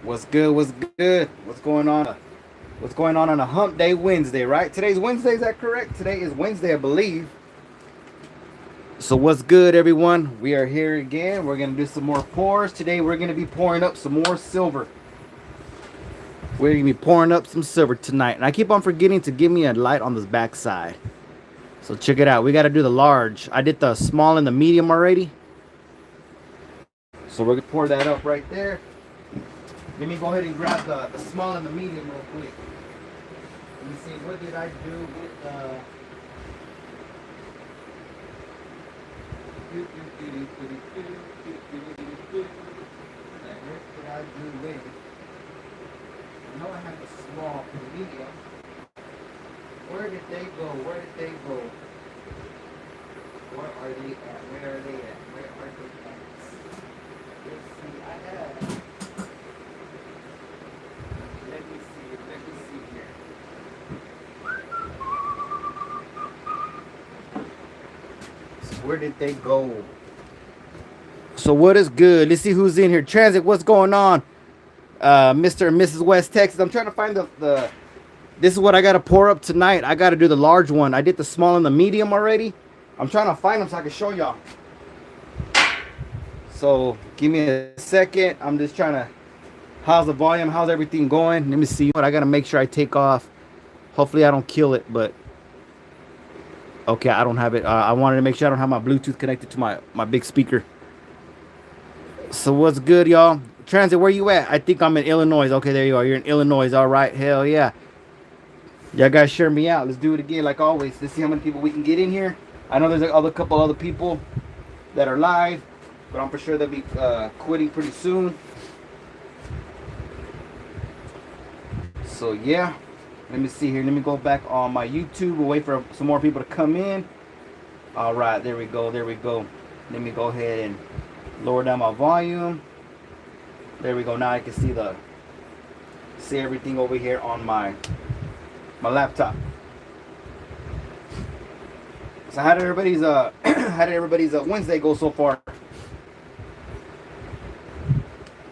What's good? What's good? What's going on? What's going on a Hump Day Wednesday? Right? Today's Wednesday. Is that correct? Today is Wednesday, I believe. So what's good, everyone? We are here again. We're gonna do some more pours today. We're gonna be pouring up some more silver. We're gonna be pouring up some silver tonight, and I keep on forgetting to give me a light on this backside. So check it out. We got to do the large. I did the small and the medium already. So we're gonna pour that up right there. Let me go ahead and grab the small and the medium real quick. Let me see, what did I do with the... What did I do with? I know I have the small and the medium. Where did they go? Where did they go? Where are they at? Where are they at? Where are they at? Let's see, I have... Let me see, let me see here. So where did they go? So what is good? Let's see who's in here. Transit, what's going on? Mr. and Mrs. West Texas. I'm trying to find the this is what I gotta pour up tonight. I gotta do the large one. I did the small and the medium already. I'm trying to find them so I can show y'all. So give me a second. I'm just trying to... How's the volume? How's everything going? Let me see. What I gotta make sure I take off. Hopefully I don't kill it, but okay, I don't have it. I wanted to make sure I don't have my Bluetooth connected to my big speaker. So what's good, y'all? Transit, where you at? I think I'm in Illinois. Okay, there you are. You're in Illinois. All right. Hell yeah. Y'all guys share me out. Let's do it again like always. Let's see how many people we can get in here. I know there's a couple other people that are live, but I'm for sure they'll be quitting pretty soon. So yeah, let me see here. Let me go back on my YouTube. We'll wait for some more people to come in. All right, there we go. There we go. Let me go ahead and lower down my volume. There we go. Now I can see everything over here on my laptop. So how did everybody's Wednesday go so far?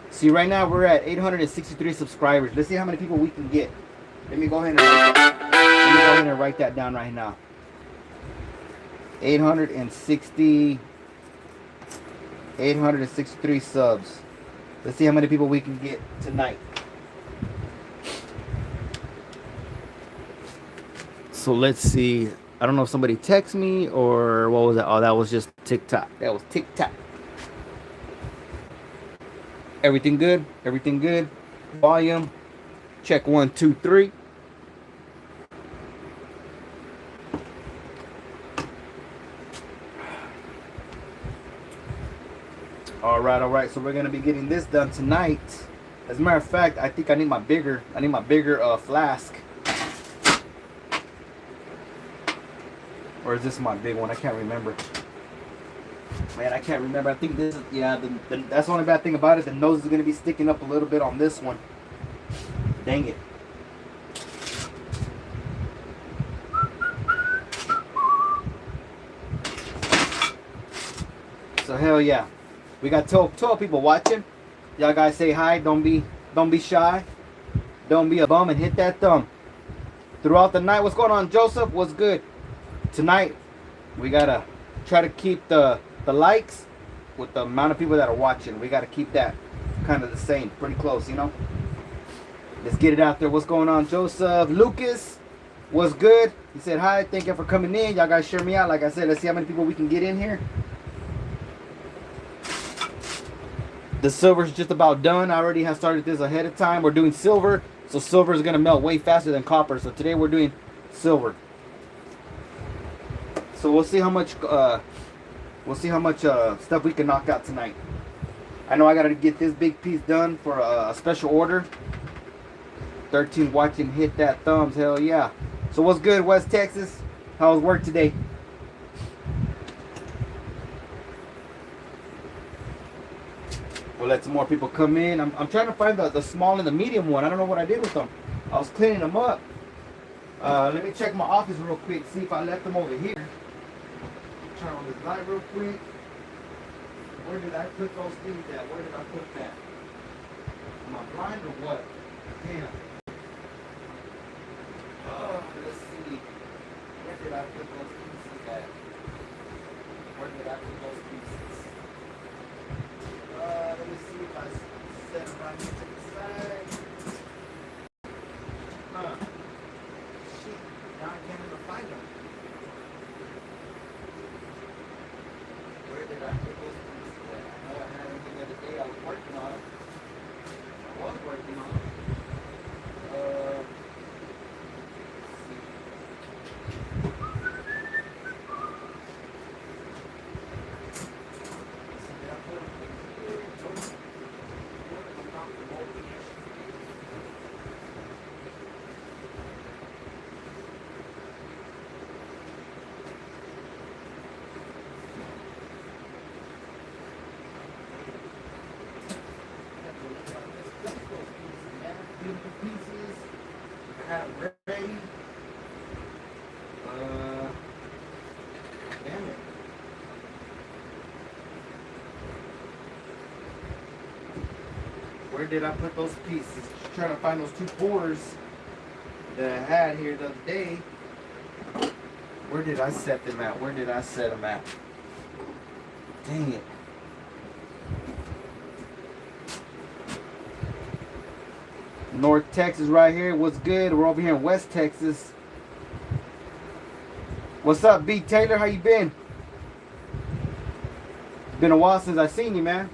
See, right now we're at 863 subscribers. Let's see how many people we can get. Let me go ahead and write that down right now. 863 subs. Let's see how many people we can get tonight. So let's see. I don't know if somebody texted me or what was that? Oh, that was just TikTok. That was TikTok. Everything good? Everything good? Volume. Check 1, 2, 3. All right. So we're gonna be getting this done tonight. As a matter of fact, I think I need my bigger flask. Or is this my big one? I can't remember. Man, I can't remember. I think this is, yeah, that's the only bad thing about it. The nose is going to be sticking up a little bit on this one. Dang it. So hell yeah. We got 12 people watching. Y'all guys say hi. Don't be shy. Don't be a bum and hit that thumb. Throughout the night, what's going on, Joseph? What's good? Tonight, we got to try to keep the likes with the amount of people that are watching. We got to keep that kind of the same, pretty close, you know. Let's get it out there. What's going on, Joseph? Lucas, what's good? He said hi. Thank you for coming in. Y'all guys share me out. Like I said, let's see how many people we can get in here. The silver's just about done. I already have started this ahead of time. We're doing silver, so silver is going to melt way faster than copper. So today we're doing silver. So we'll see how much stuff we can knock out tonight. I know I gotta get this big piece done for a special order. 13 watching, hit that thumbs, hell yeah. So what's good, West Texas? How was work today? We'll let some more people come in. I'm trying to find the small and the medium one. I don't know what I did with them. I was cleaning them up. Let me check my office real quick, see if I left them over here. Turn on this light real quick. Where did I put those things at? Where did I put that? My blind. find or what? Damn. Oh, let's see. Where did I put those pieces at? Where did I put those pieces? Let me see if I set them right here to the side. Shit. Now I can't even find them. Where did I put those pieces at? I know I had them the other day. I was working on them. Pieces. I have it ready. Damn it. Where did I put those pieces? Just trying to find those two pores that I had here the other day. Where did I set them at? Where did I set them at? Dang it. North Texas right here. What's good? We're over here in West Texas. What's up, B. Taylor? How you been? It's been a while since I seen you, man.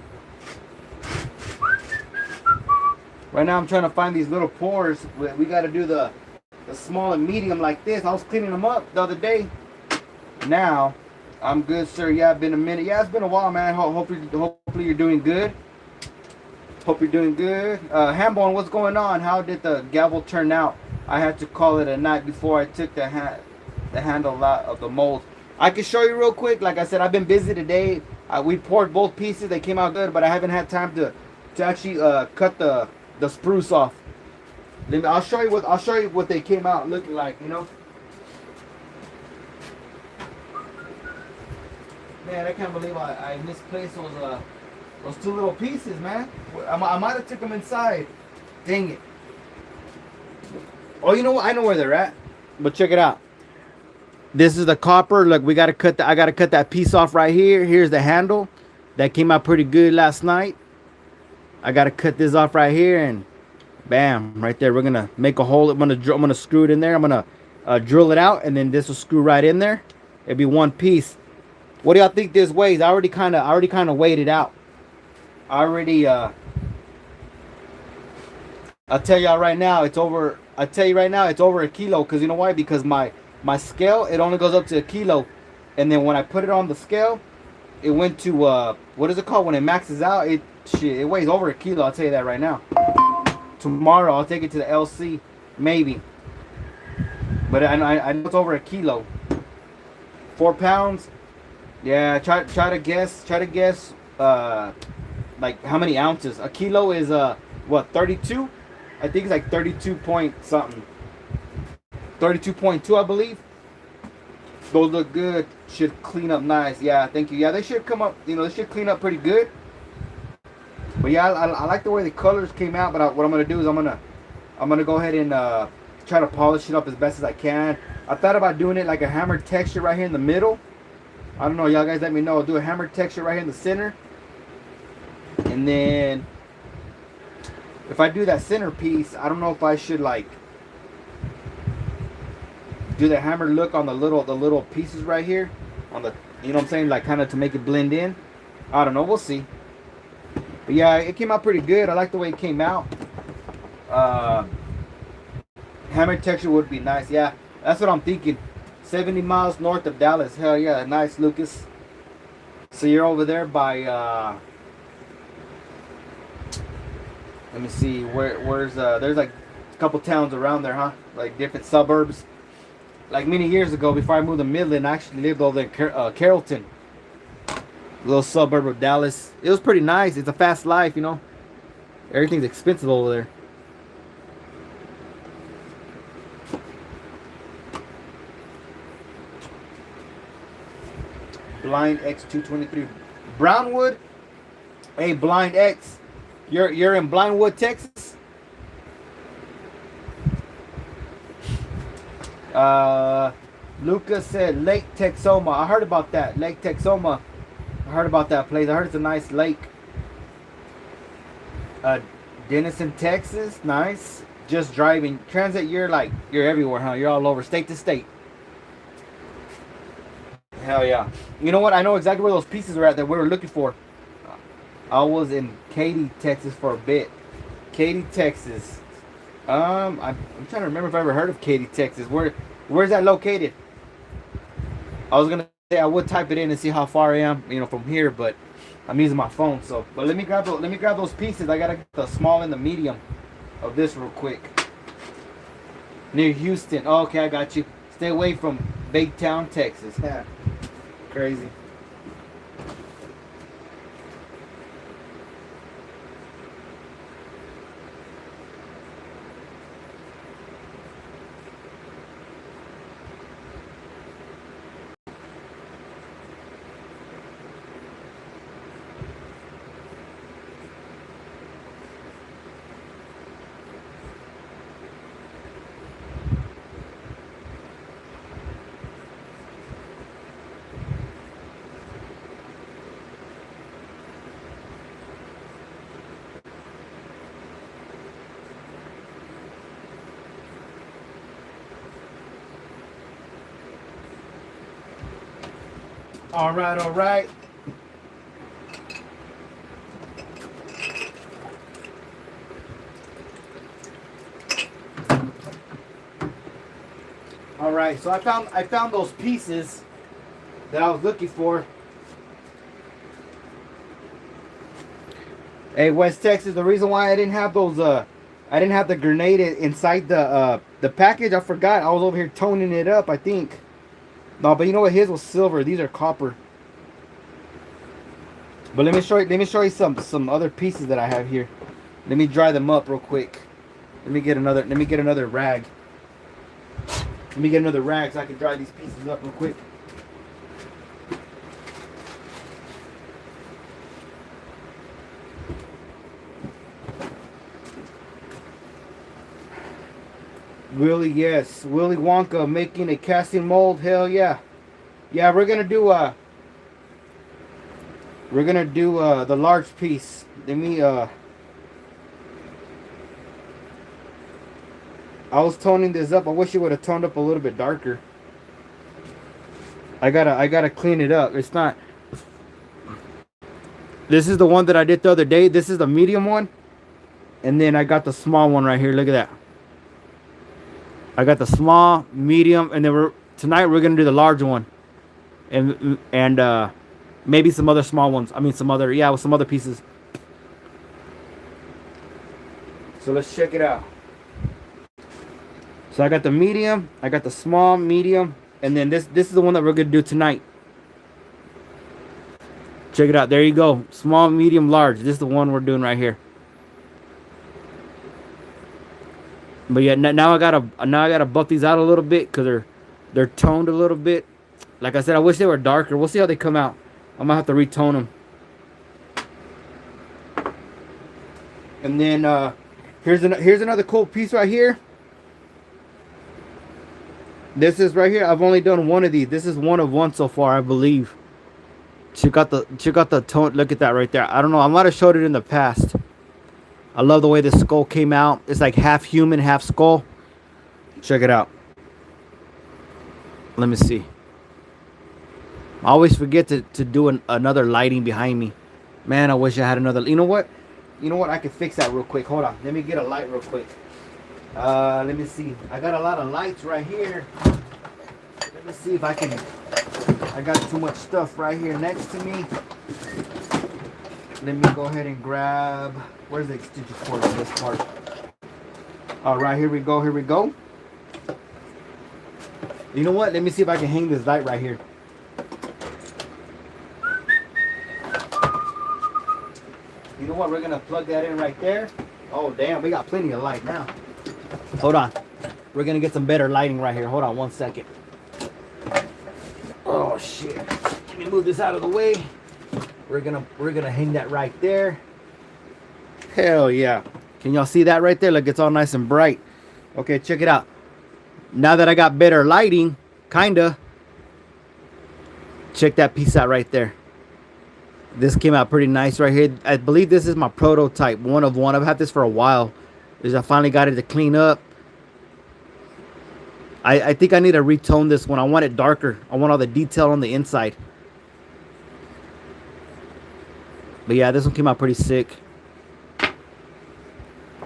Right now I'm trying to find these little pores. We got to do the small and medium like this. I was cleaning them up the other day. Now, I'm good, sir. Yeah, it's been a minute. Yeah, it's been a while, man. Hopefully you're doing good. Hope you're doing good. Hambone, what's going on? How did the gavel turn out? I had to call it a night before I took the handle out of the mold. I can show you real quick. Like I said, I've been busy today. We poured both pieces. They came out good, but I haven't had time to actually cut the spruce off. I'll show you what they came out looking like. You know. Man, I can't believe I misplaced those two little pieces, man. I might have took them inside. Dang it. Oh, you know what? I know where they're at. But check it out. This is the copper. Look, I gotta cut that piece off right here. Here's the handle. That came out pretty good last night. I gotta cut this off right here, and bam, right there. We're gonna make a hole. I'm gonna screw it in there. I'm gonna drill it out, and then this will screw right in there. It'll be one piece. What do y'all think this weighs? I already kind of weighed it out. I'll tell y'all right now, it's over a kilo. Because you know why? Because my scale, it only goes up to a kilo. And then when I put it on the scale, it went to what is it called? When it maxes out, it weighs over a kilo. I'll tell you that right now. Tomorrow I'll take it to the LC, maybe. But I know it's over a kilo. 4 pounds. Yeah, try to guess like how many ounces. A kilo is what, 32? I think it's like 32 point something. 32.2, I believe. Those look good. Should clean up nice. Yeah, thank you. Yeah, they should come up, they should clean up pretty good. But yeah, I like the way the colors came out. But what I'm gonna do is I'm gonna go ahead and try to polish it up as best as I can. I thought about doing it like a hammered texture right here in the middle. I don't know, y'all guys let me know. I'll do a hammered texture right here in the center. And then if I do that center piece, I don't know if I should like do the hammered look on the little pieces right here on the, you know what I'm saying, like kind of to make it blend in. I don't know, we'll see. But yeah, it came out pretty good. I like the way it came out. Hammered texture would be nice. Yeah, that's what I'm thinking. 70 miles north of Dallas. Hell yeah, nice, Lucas. So you're over there by let me see, where's there's like a couple towns around there, huh? Like different suburbs. Like many years ago, before I moved to Midland, I actually lived over there in Carrollton, a little suburb of Dallas. It was pretty nice. It's a fast life, you know. Everything's expensive over there. Blind X 223 Brownwood. Hey, Blind X, you're in Blindwood, Texas. Lucas said Lake Texoma. I heard about that. Lake Texoma. I heard about that place. I heard it's a nice lake. Denison, Texas. Nice. Just driving. Transit, you're everywhere, huh? You're all over, state to state. Hell yeah. You know what? I know exactly where those pieces are at that we were looking for. I was in Katy, Texas for a bit. Katy, Texas. I'm trying to remember if I ever heard of Katy, Texas. Where's that located? I was gonna say I would type it in and see how far I am, from here, but I'm using my phone. So, but let me grab those pieces. I gotta get the small and the medium of this real quick. Near Houston. Oh, okay, I got you. Stay away from Big Town, Texas. Yeah. Crazy. All right, all right. All right, so I found those pieces that I was looking for. Hey, West Texas, the reason why I didn't have those I didn't have the grenade inside the package, I forgot. I was over here toning it up, I think. No, but you know what? His was silver. These are copper. But let me show you some other pieces that I have here. Let me dry them up real quick. Let me get another rag. Let me get another rag so I can dry these pieces up real quick. Willie, yes. Willy Wonka making a casting mold. Hell yeah. Yeah, we're gonna do the large piece. Let me I was toning this up. I wish it would have toned up a little bit darker. I gotta clean it up. It's not. This is the one that I did the other day. This is the medium one, and then I got the small one right here. Look at that. I got the small, medium, and then tonight we're gonna do the large one, and maybe some other small ones. I mean, with some other pieces. So let's check it out. So I got the medium, I got the small, medium, and then this is the one that we're gonna do tonight. Check it out. There you go. Small, medium, large. This is the one we're doing right here. But yeah, now I gotta buff these out a little bit because they're toned a little bit. Like I said, I wish they were darker. We'll see how they come out. I might have to retone them. And then here's another cool piece right here. This is right here. I've only done one of these. This is one of one so far, I believe. Check out the tone. Look at that right there. I don't know. I might have showed it in the past. I love the way this skull came out. It's like half human, half skull. Check it out. Let me see. I always forget to do another lighting behind me. Man, I wish I had another. You know what? I can fix that real quick. Hold on. Let me get a light real quick. Let me see. I got a lot of lights right here. Let me see if I can. I got too much stuff right here next to me. Let me go ahead and grab. Where's the extension cord on this part? All right, here we go. Here we go. You know what? Let me see if I can hang this light right here. You know what? We're gonna plug that in right there. Oh damn, we got plenty of light now. Hold on. We're gonna get some better lighting right here. Hold on 1 second. Oh shit. Let me move this out of the way. We're gonna hang that right there. Hell yeah. Can y'all see that right there? Look, it's all nice and bright. Okay, check it out. Now that I got better lighting, kinda, check that piece out right there. This came out pretty nice right here. I believe this is my prototype, one of one. I've had this for a while. I finally got it to clean up. I think I need to retone this one. I want it darker. I want all the detail on the inside. But yeah, this one came out pretty sick.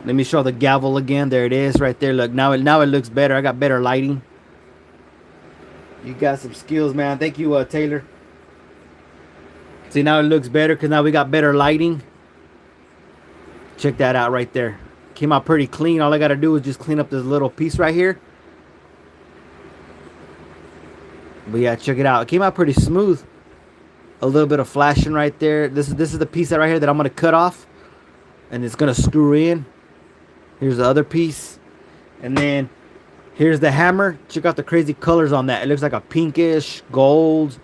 Let me show the gavel again. There it is right there. Look, now it looks better. I got better lighting. You got some skills, man. Thank you, Taylor. See, now it looks better because now we got better lighting. Check that out right there. Came out pretty clean. All I got to do is just clean up this little piece right here. But yeah, check it out. It came out pretty smooth. A little bit of flashing right there. This is the piece right here that I'm going to cut off. And it's going to screw in. Here's the other piece. And then here's the hammer. Check out the crazy colors on that. It looks like a pinkish gold.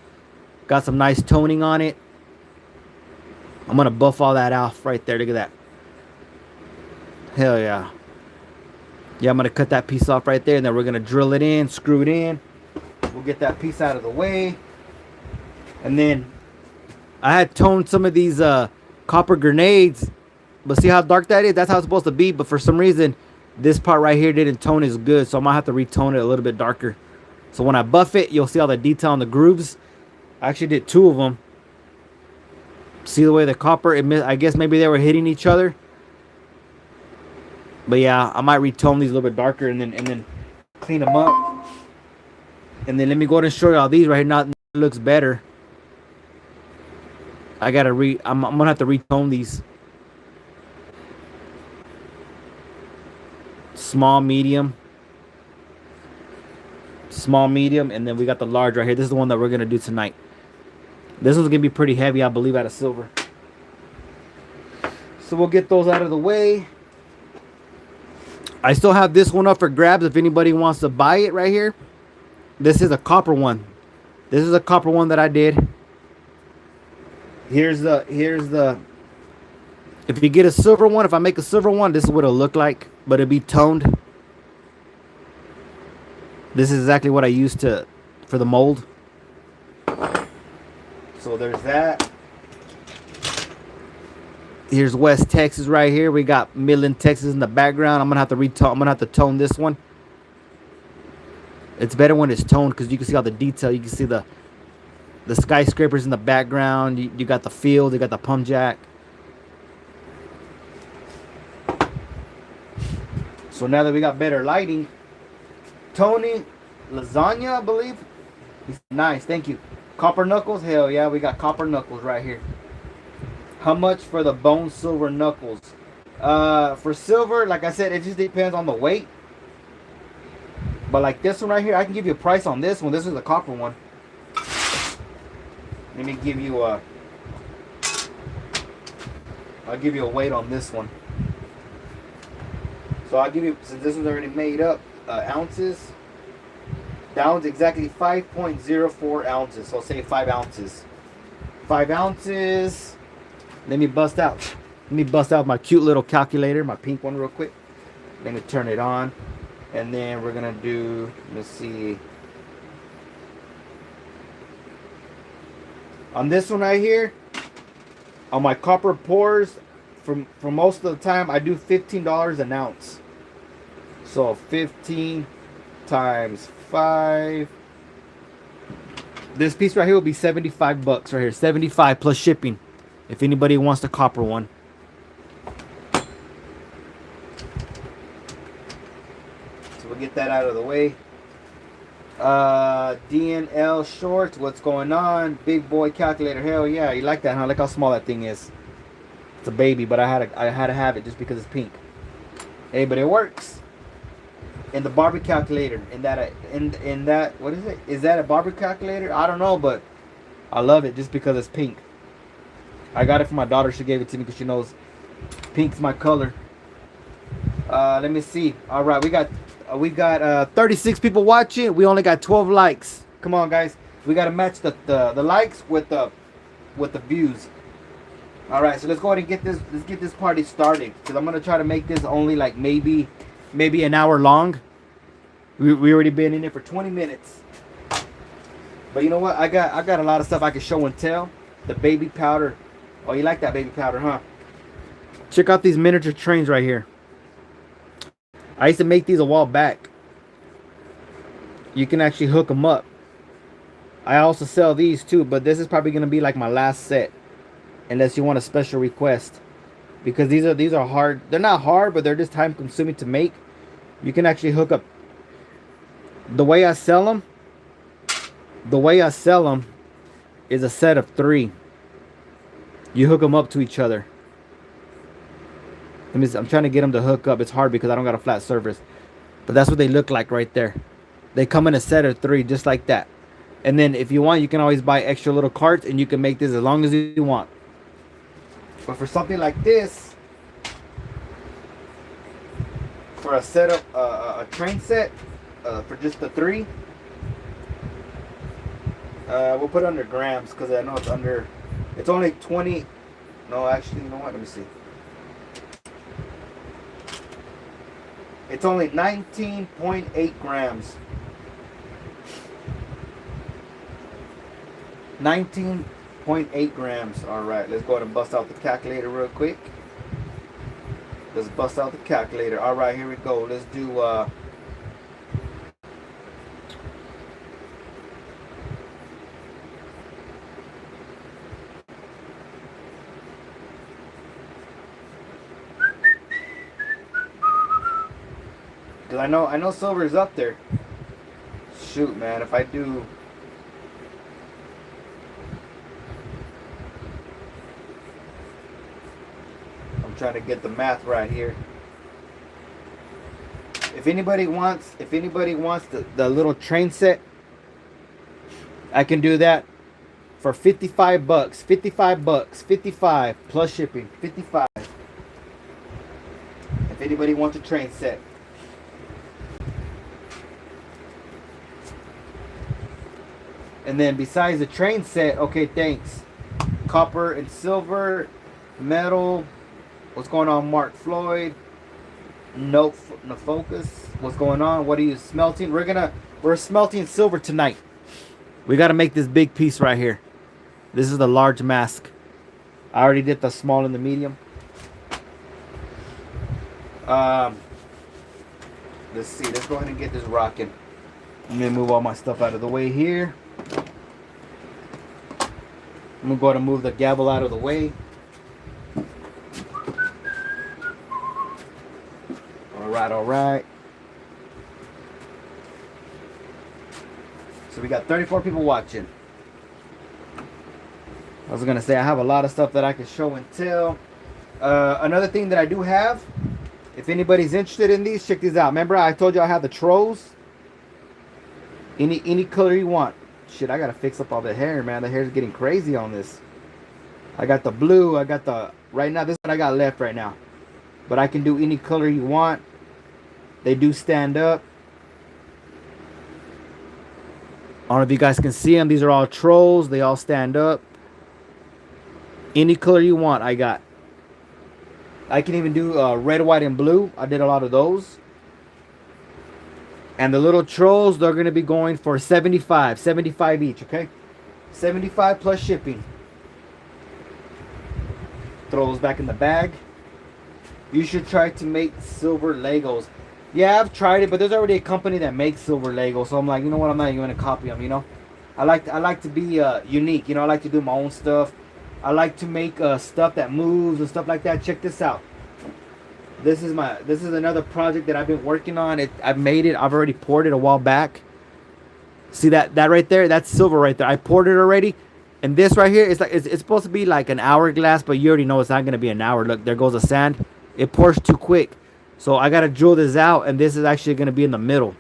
Got some nice toning on it. I'm going to buff all that off right there. Look at that. Hell yeah. Yeah, I'm going to cut that piece off right there. And then we're going to drill it in, screw it in. We'll get that piece out of the way. And then I had toned some of these copper grenades. But see how dark that is? That's how it's supposed to be. But for some reason, this part right here didn't tone as good. So I might have to retone it a little bit darker. So when I buff it, you'll see all the detail on the grooves. I actually did 2 of them. See the way the copper, I guess maybe they were hitting each other. But yeah, I might retone these a little bit darker and then clean them up. And then let me go ahead and show you all these right here. Now it looks better. I gotta I'm gonna have to retone these. Small, medium, and then we got the large right here. This is the one that we're gonna do tonight. This one's gonna be pretty heavy, I believe, out of silver. So we'll get those out of the way. I still have this one up for grabs if anybody wants to buy it right here. This is a copper one. This is a copper one that I did. Here's the if you get a silver one, if I make a silver one, this is what it'll look like, but it'll be toned. This is exactly what I used for the mold. So there's that. Here's West Texas right here. We got Midland, Texas in the background. I'm gonna have to tone this one. It's better when it's toned because you can see all the detail. You can see the skyscrapers in the background. You got the field. You got the pump jack. So now that we got better lighting, Tony Lasagna, I believe. Nice, thank you. Copper knuckles, hell yeah, we got copper knuckles right here. How much for the bone silver knuckles? For silver, like I said, it just depends on the weight. But like this one right here, I can give you a price on this one. This is a copper one. Let me give you a... I'll give you a weight on this one. So I'll give you, since this one's already made up, ounces. That one's exactly 5.04 ounces. So say 5 ounces. 5 ounces. Let me bust out my cute little calculator, my pink one real quick. Let me turn it on. And then we're going to do, let's see. On this one right here, on my copper pours, for most of the time, I do $15 an ounce. So 15 times 5. This piece right here will be 75 bucks right here. 75 plus shipping. If anybody wants the copper one. So we'll get that out of the way. DNL Shorts, what's going on? Big boy calculator, hell yeah. You like that, huh? Look how small that thing is. It's a baby, but I had to have it just because it's pink. Hey, but it works. And the Barbie calculator, in that what is it? Is that a Barbie calculator? I don't know, but I love it just because it's pink. I got it for my daughter. She gave it to me because she knows pink's my color. Let me see. All right, we got 36 people watching. We only got 12 likes. Come on, guys. We got to match the likes with the views. All right, so let's go ahead and get this party started, because I'm gonna try to make this only like maybe an hour long. We already been in there for 20 minutes. But you know what? I got a lot of stuff I can show and tell. The baby powder. Oh, you like that baby powder, huh? Check out these miniature trains right here. I used to make these a while back. You can actually hook them up. I also sell these too, but this is probably gonna be like my last set, unless you want a special request, because these are hard. They're not hard, but they're just time consuming to make. You can actually hook up. The way I sell them is a set of 3. You hook them up to each other. I'm trying to get them to hook up. It's hard because I don't got a flat surface, but that's what they look like right there. They come in a set of 3, just like that. And then if you want, you can always buy extra little carts, and you can make this as long as you want. But for something like this, for a setup, a train set, for just the 3, we'll put it under grams, because I know it's under. It's only 20. No, actually, you know what? Let me see. It's only 19.8 grams. 19.8 grams. Alright, let's go ahead and bust out the calculator real quick. Let's bust out the calculator. Alright, here we go. Let's do because I know silver is up there. Shoot, man, if I do. Trying to get the math right here. If anybody wants the little train set, I can do that for 55 bucks. 55 bucks. 55 plus shipping. 55. If anybody wants a train set. And then besides the train set, okay, thanks. Copper and silver, metal. What's going on, Mark Floyd? No focus. What's going on? What are you smelting? We're smelting silver tonight. We got to make this big piece right here. This is the large mask. I already did the small and the medium. Let's see. Let's go ahead and get this rocking. Let me move all my stuff out of the way here. I'm gonna go ahead and move the gavel out of the way. All right. So we got 34 people watching. I was gonna say I have a lot of stuff that I can show and tell. Another thing that I do have, if anybody's interested in these, check these out. Remember I told you I have the trolls? Any color you want. Shit, I gotta fix up all the hair, man. The hair's getting crazy on this. I got the blue, I got the, right now, this is what I got left right now. But I can do any color you want. They do stand up. I don't know if you guys can see them. These are all trolls. They all stand up. Any color you want, I got. I can even do red, white, and blue. I did a lot of those. And the little trolls, they're going to be going for 75. 75 each, okay? 75 plus shipping. Throw those back in the bag. You should try to make silver Legos. Yeah, I've tried it, but there's already a company that makes silver Legos. So I'm like, you know what? I'm not even going to copy them, you know? I like to be unique. You know, I like to do my own stuff. I like to make stuff that moves and stuff like that. Check this out. This is another project that I've been working on. I've made it. I've already poured it a while back. See that right there? That's silver right there. I poured it already. And this right here is like it's supposed to be like an hourglass, but you already know it's not gonna be an hour. Look, there goes the sand. It pours too quick. So I gotta drill this out, and this is actually gonna be in the middle.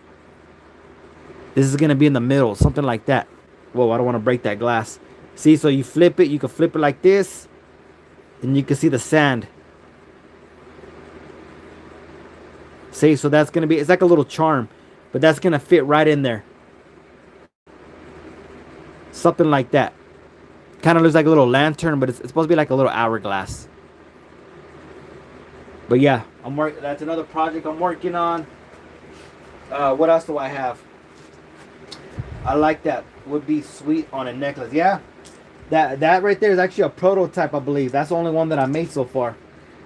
This is gonna be in the middle, something like that. Whoa, I don't want to break that glass. See, so you flip it. You can flip it like this, and you can see the sand. See, so that's gonna be, it's like a little charm, but that's gonna fit right in there. Something like that. Kind of looks like a little lantern, but it's supposed to be like a little hourglass. But yeah, that's another project I'm working on. What else do I have? I like that. Would be sweet on a necklace. Yeah, that right there is actually a prototype, I believe. That's the only one that I made so far.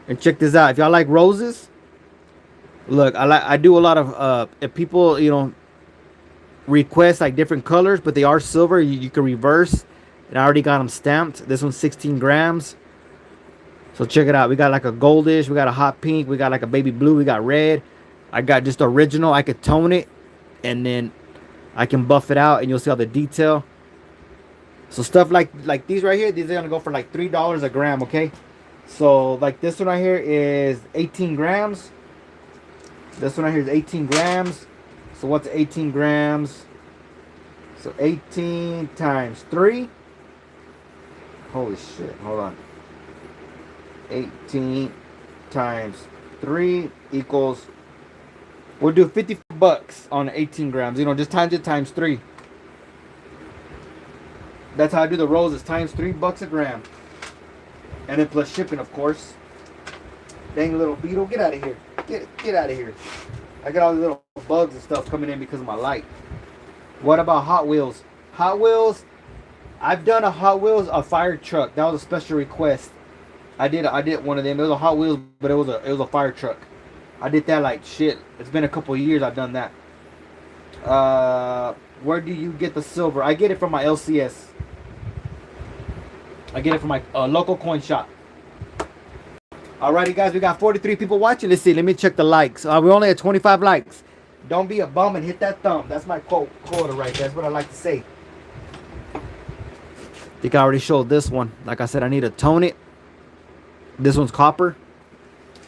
And check this out. If y'all like roses, look, I do a lot of if people request like different colors, but they are silver. You can reverse. And I already got them stamped. This one's 16 grams. So check it out. We got like a goldish. We got a hot pink. We got like a baby blue. We got red. I got just original. I could tone it, and then I can buff it out, and you'll see all the detail. So stuff like these right here, these are gonna go for like $3 a gram. Okay. So like this one right here is 18 grams. This one right here is 18 grams. So what's 18 grams? So 18 times 3. Holy shit. Hold on. 18 times 3 equals, we'll do 50 bucks on 18 grams. Just times it times 3. That's how I do the roses. Times $3 a gram. And then plus shipping, of course. Dang little beetle. Get out of here. Get out of here. I got all these little bugs and stuff coming in because of my light. What about Hot Wheels? Hot Wheels. I've done a Hot Wheels, a fire truck. That was a special request. I did one of them. It was a Hot Wheels, but it was a fire truck. I did that like shit. It's been a couple of years I've done that. Where do you get the silver? I get it from my LCS. I get it from my local coin shop. Alrighty, guys, we got 43 people watching. Let's see. Let me check the likes. We only had 25 likes. Don't be a bum and hit that thumb. That's my quota right there. That's what I like to say. I think I already showed this one. Like I said, I need to tone it. This one's copper.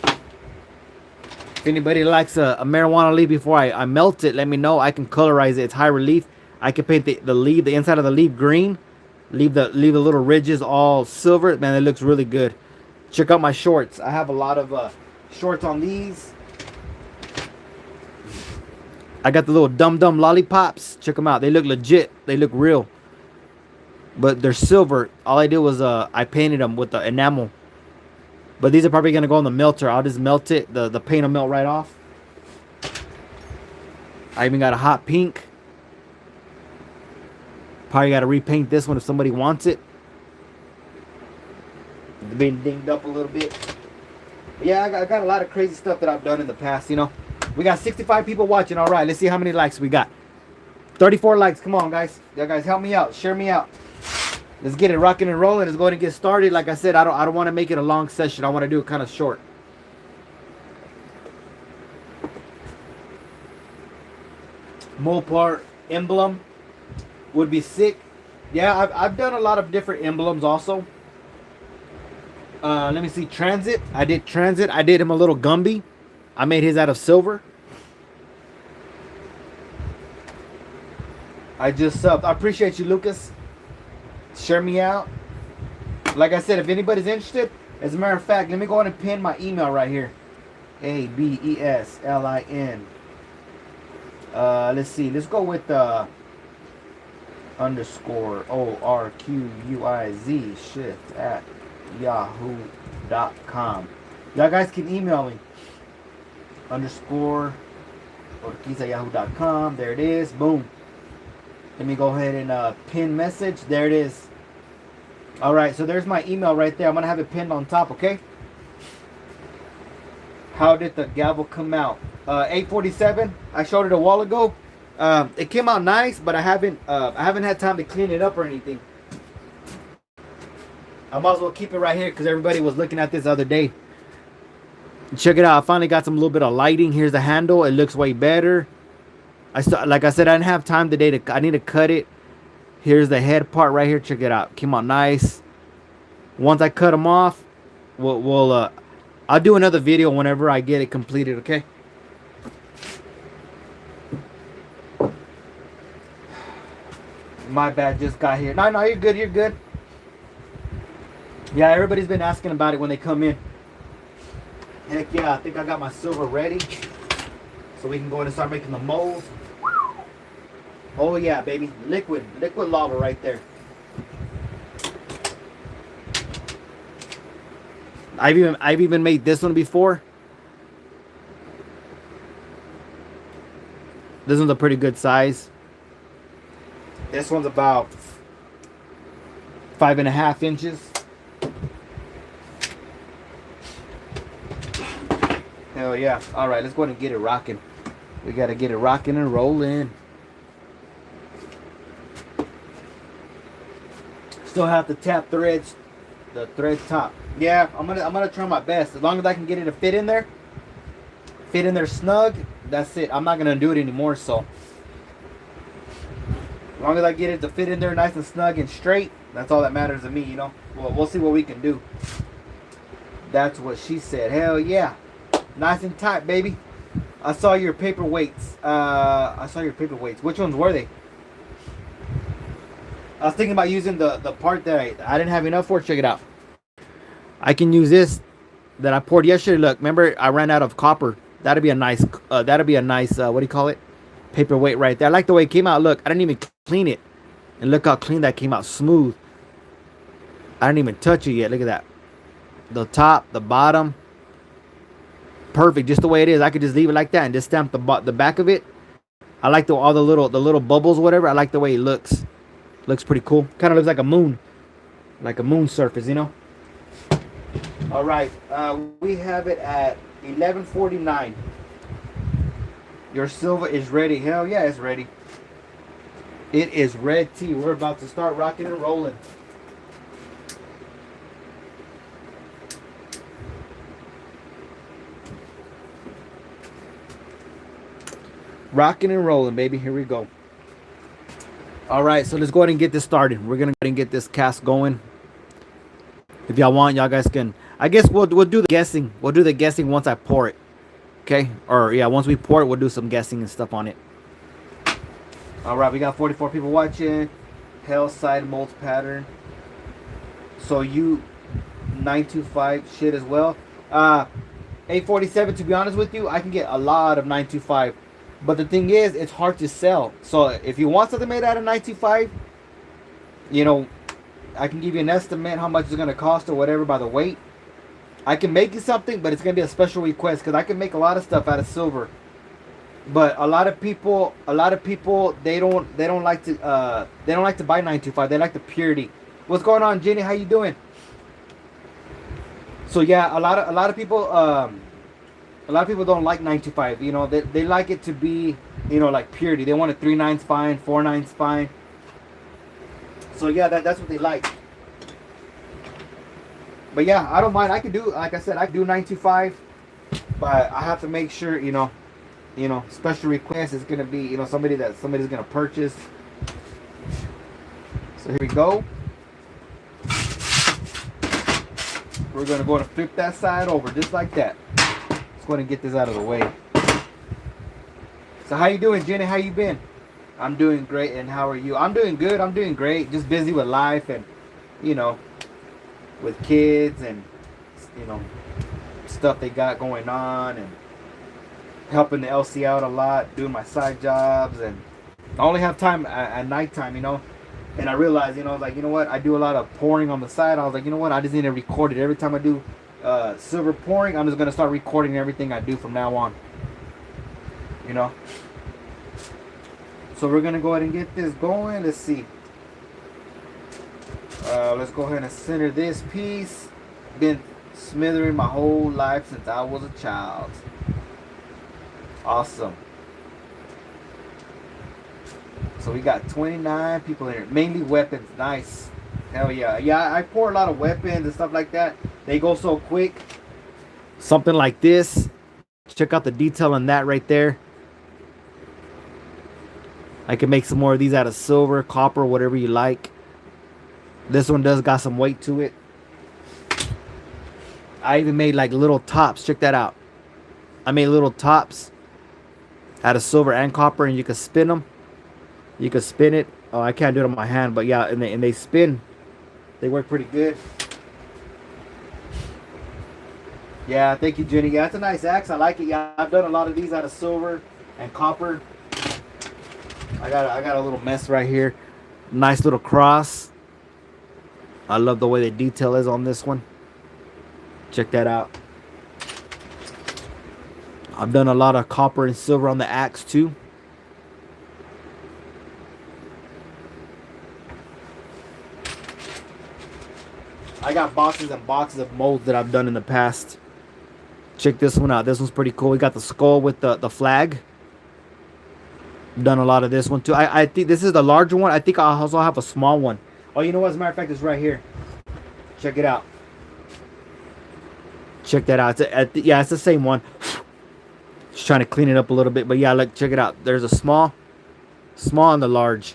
If anybody likes a marijuana leaf before I melt it, let me know. I can colorize it. It's high relief. I can paint the leaf, the inside of the leaf green. Leave the little ridges all silver. Man, it looks really good. Check out my shorts. I have a lot of shorts on these. I got the little Dum Dum lollipops. Check them out. They look legit. They look real. But they're silver. All I did was I painted them with the enamel. But these are probably going to go in the melter. I'll just melt it. The paint will melt right off. I even got a hot pink. Probably got to repaint this one if somebody wants it. It's been dinged up a little bit. But yeah, I got a lot of crazy stuff that I've done in the past, We got 65 people watching. All right, let's see how many likes we got. 34 likes. Come on, guys. Y'all guys help me out. Share me out. Let's get it rocking and rolling. Let's go ahead and get started. Like I said, I don't want to make it a long session. I want to do it kind of short. Mopar emblem would be sick. Yeah, I've done a lot of different emblems also. Let me see. Transit. I did Transit. I did him a little Gumby. I made his out of silver. I just subbed. I appreciate you, Lucas. Share me out. Like I said, if anybody's interested, as a matter of fact, let me go ahead and pin my email right here. ABESLIN. Let's see. Let's go with underscore ORQUIZ shift at yahoo.com. Y'all guys can email me. Underscore Ortiz at yahoo.com. There it is. Boom. Let me go ahead and pin message. There it is. Alright, so there's my email right there. I'm going to have it pinned on top, okay? How did the gavel come out? 847. I showed it a while ago. It came out nice, but I haven't had time to clean it up or anything. I might as well keep it right here because everybody was looking at this the other day. Check it out. I finally got some little bit of lighting. Here's the handle. It looks way better. Like I said, I didn't have time today I need to cut it. Here's the head part right here. Check it out. Came out nice. Once I cut them off, I'll do another video whenever I get it completed, okay? My bad, just got here. No, you're good, you're good. Yeah, everybody's been asking about it when they come in. Heck yeah, I think I got my silver ready. So we can go ahead and start making the molds. Oh yeah, baby. Liquid lava right there. I've even made this one before. This one's a pretty good size. This one's about 5.5 inches. Hell yeah. All right, let's go ahead and get it rocking. We got to get it rocking and rolling. Still have to tap threads, the thread top. Yeah, I'm gonna try my best. As long as I can get it to fit in there snug, that's it. I'm not gonna do it anymore. So as long as I get it to fit in there nice and snug and straight, that's all that matters to me, you know. Well, we'll see what we can do. That's what she said. Hell yeah, nice and tight, baby. I saw your paperweights. Which ones were they? I was thinking about using the part that I didn't have enough for. Check it out. I can use this that I poured yesterday. Look, remember I ran out of copper. That'd be a nice. What do you call it? Paperweight right there. I like the way it came out. Look, I didn't even clean it, and look how clean that came out. Smooth. I didn't even touch it yet. Look at that. The top, the bottom, perfect. Just the way it is. I could just leave it like that and just stamp the back of it. I like all the little bubbles, whatever. I like the way it looks. Looks pretty cool. Kind of looks like a moon surface, you know. All right, we have it at 11:49. Your silver is ready. Hell yeah, it's ready. It is red tea. We're about to start rocking and rolling. Rocking and rolling, baby. Here we go. All right, so let's go ahead and get this started. We're gonna go ahead and get this cast going. If y'all want, y'all guys can. I guess we'll do the guessing. We'll do the guessing once I pour it. Okay? Or yeah, once we pour it, we'll do some guessing and stuff on it. All right, we got 44 people watching. Hell side molds pattern. So you 925 shit as well. 847. To be honest with you, I can get a lot of 925. But the thing is, it's hard to sell. So if you want something made out of 925, you know, I can give you an estimate how much it's going to cost or whatever by the weight. I can make you something, but it's going to be a special request because I can make a lot of stuff out of silver. But a lot of people, they don't like to buy 925. They like the purity. What's going on, Jenny? How you doing? So yeah, a lot of people don't like 925. You know, they like it to be, you know, like purity. They want a 3/9 fine, 4/9 fine. So yeah, that's what they like. But yeah, I don't mind. I can do, like I said, I can do 925, but I have to make sure, you know, special request is gonna be, you know, somebody's gonna purchase. So here we go. We're gonna go and flip that side over just like that. Let's go ahead and get this out of the way. So how you doing, Jenny? How you been? I'm doing great, and how are you? I'm doing good. I'm doing great. Just busy with life and, you know, with kids and, you know, stuff they got going on, and helping the LC out a lot, doing my side jobs, and I only have time at nighttime, you know. And I realized, you know, like, you know what? I do a lot of pouring on the side. I was like, you know what? I just need to record it. Every time I do silver pouring, I'm just going to start recording everything I do from now on. You know? So we're going to go ahead and get this going. Let's see. Let's go ahead and center this piece. Been smithering my whole life since I was a child. Awesome. So we got 29 people in here. Mainly weapons. Nice. Hell yeah. Yeah, I pour a lot of weapons and stuff like that. They go so quick. Something like this. Check out the detail on that right there. I can make some more of these out of silver, copper, whatever you like. This one does got some weight to it. I even made like little tops. Check that out. I made little tops out of silver and copper, and you can spin them. You can spin it. Oh, I can't do it on my hand, but yeah, and they spin. They work pretty good. Yeah, thank you, Jenny. Yeah, it's a nice axe. I like it. Yeah, I've done a lot of these out of silver and copper. I got a little mess right here. Nice little cross. I love the way the detail is on this one. Check that out. I've done a lot of copper and silver on the axe too. I got boxes and boxes of molds that I've done in the past. Check this one out. This one's pretty cool. We got the skull with the flag. Done a lot of this one too. I think this is the larger one. I think I also have a small one. Oh, you know what? As a matter of fact, it's right here. Check it out. Check that out. Yeah, it's the same one. Just trying to clean it up a little bit. But yeah, look, check it out. There's a small and the large.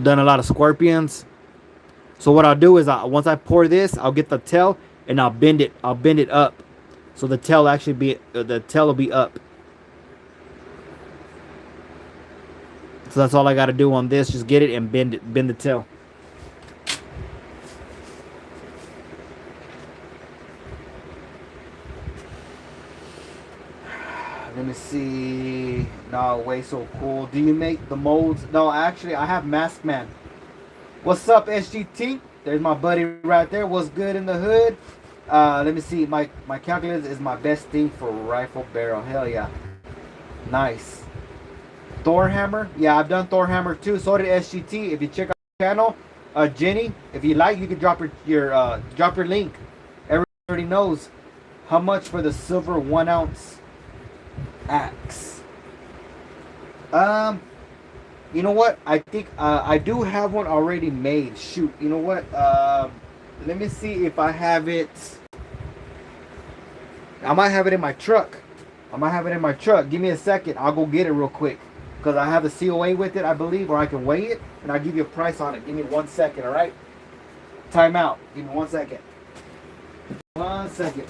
Done a lot of scorpions. So what I'll do is once I pour this, I'll get the tail and I'll bend it. I'll bend it up, so the tail will be up. So that's all I got to do on this. Just get it and bend the tail. Let me see. No way, so cool. Do you make the molds? No, actually, I have Mask Man. What's up, SGT? There's my buddy right there. What's good in the hood? Let me see. My calculator is my best thing for rifle barrel. Hell yeah. Nice. Thor hammer. Yeah, I've done Thor hammer too. So did SGT. If you check out the channel, Jenny, if you like, you can drop your link. Everybody knows how much for the silver 1 ounce axe. You know what? I think I do have one already made. Shoot. You know what? Let me see if I have it. I might have it in my truck. Give me a second. I'll go get it real quick. Because I have a COA with it, I believe. Or I can weigh it. And I'll give you a price on it. Give me 1 second, alright? Time out. Give me 1 second. 1 second.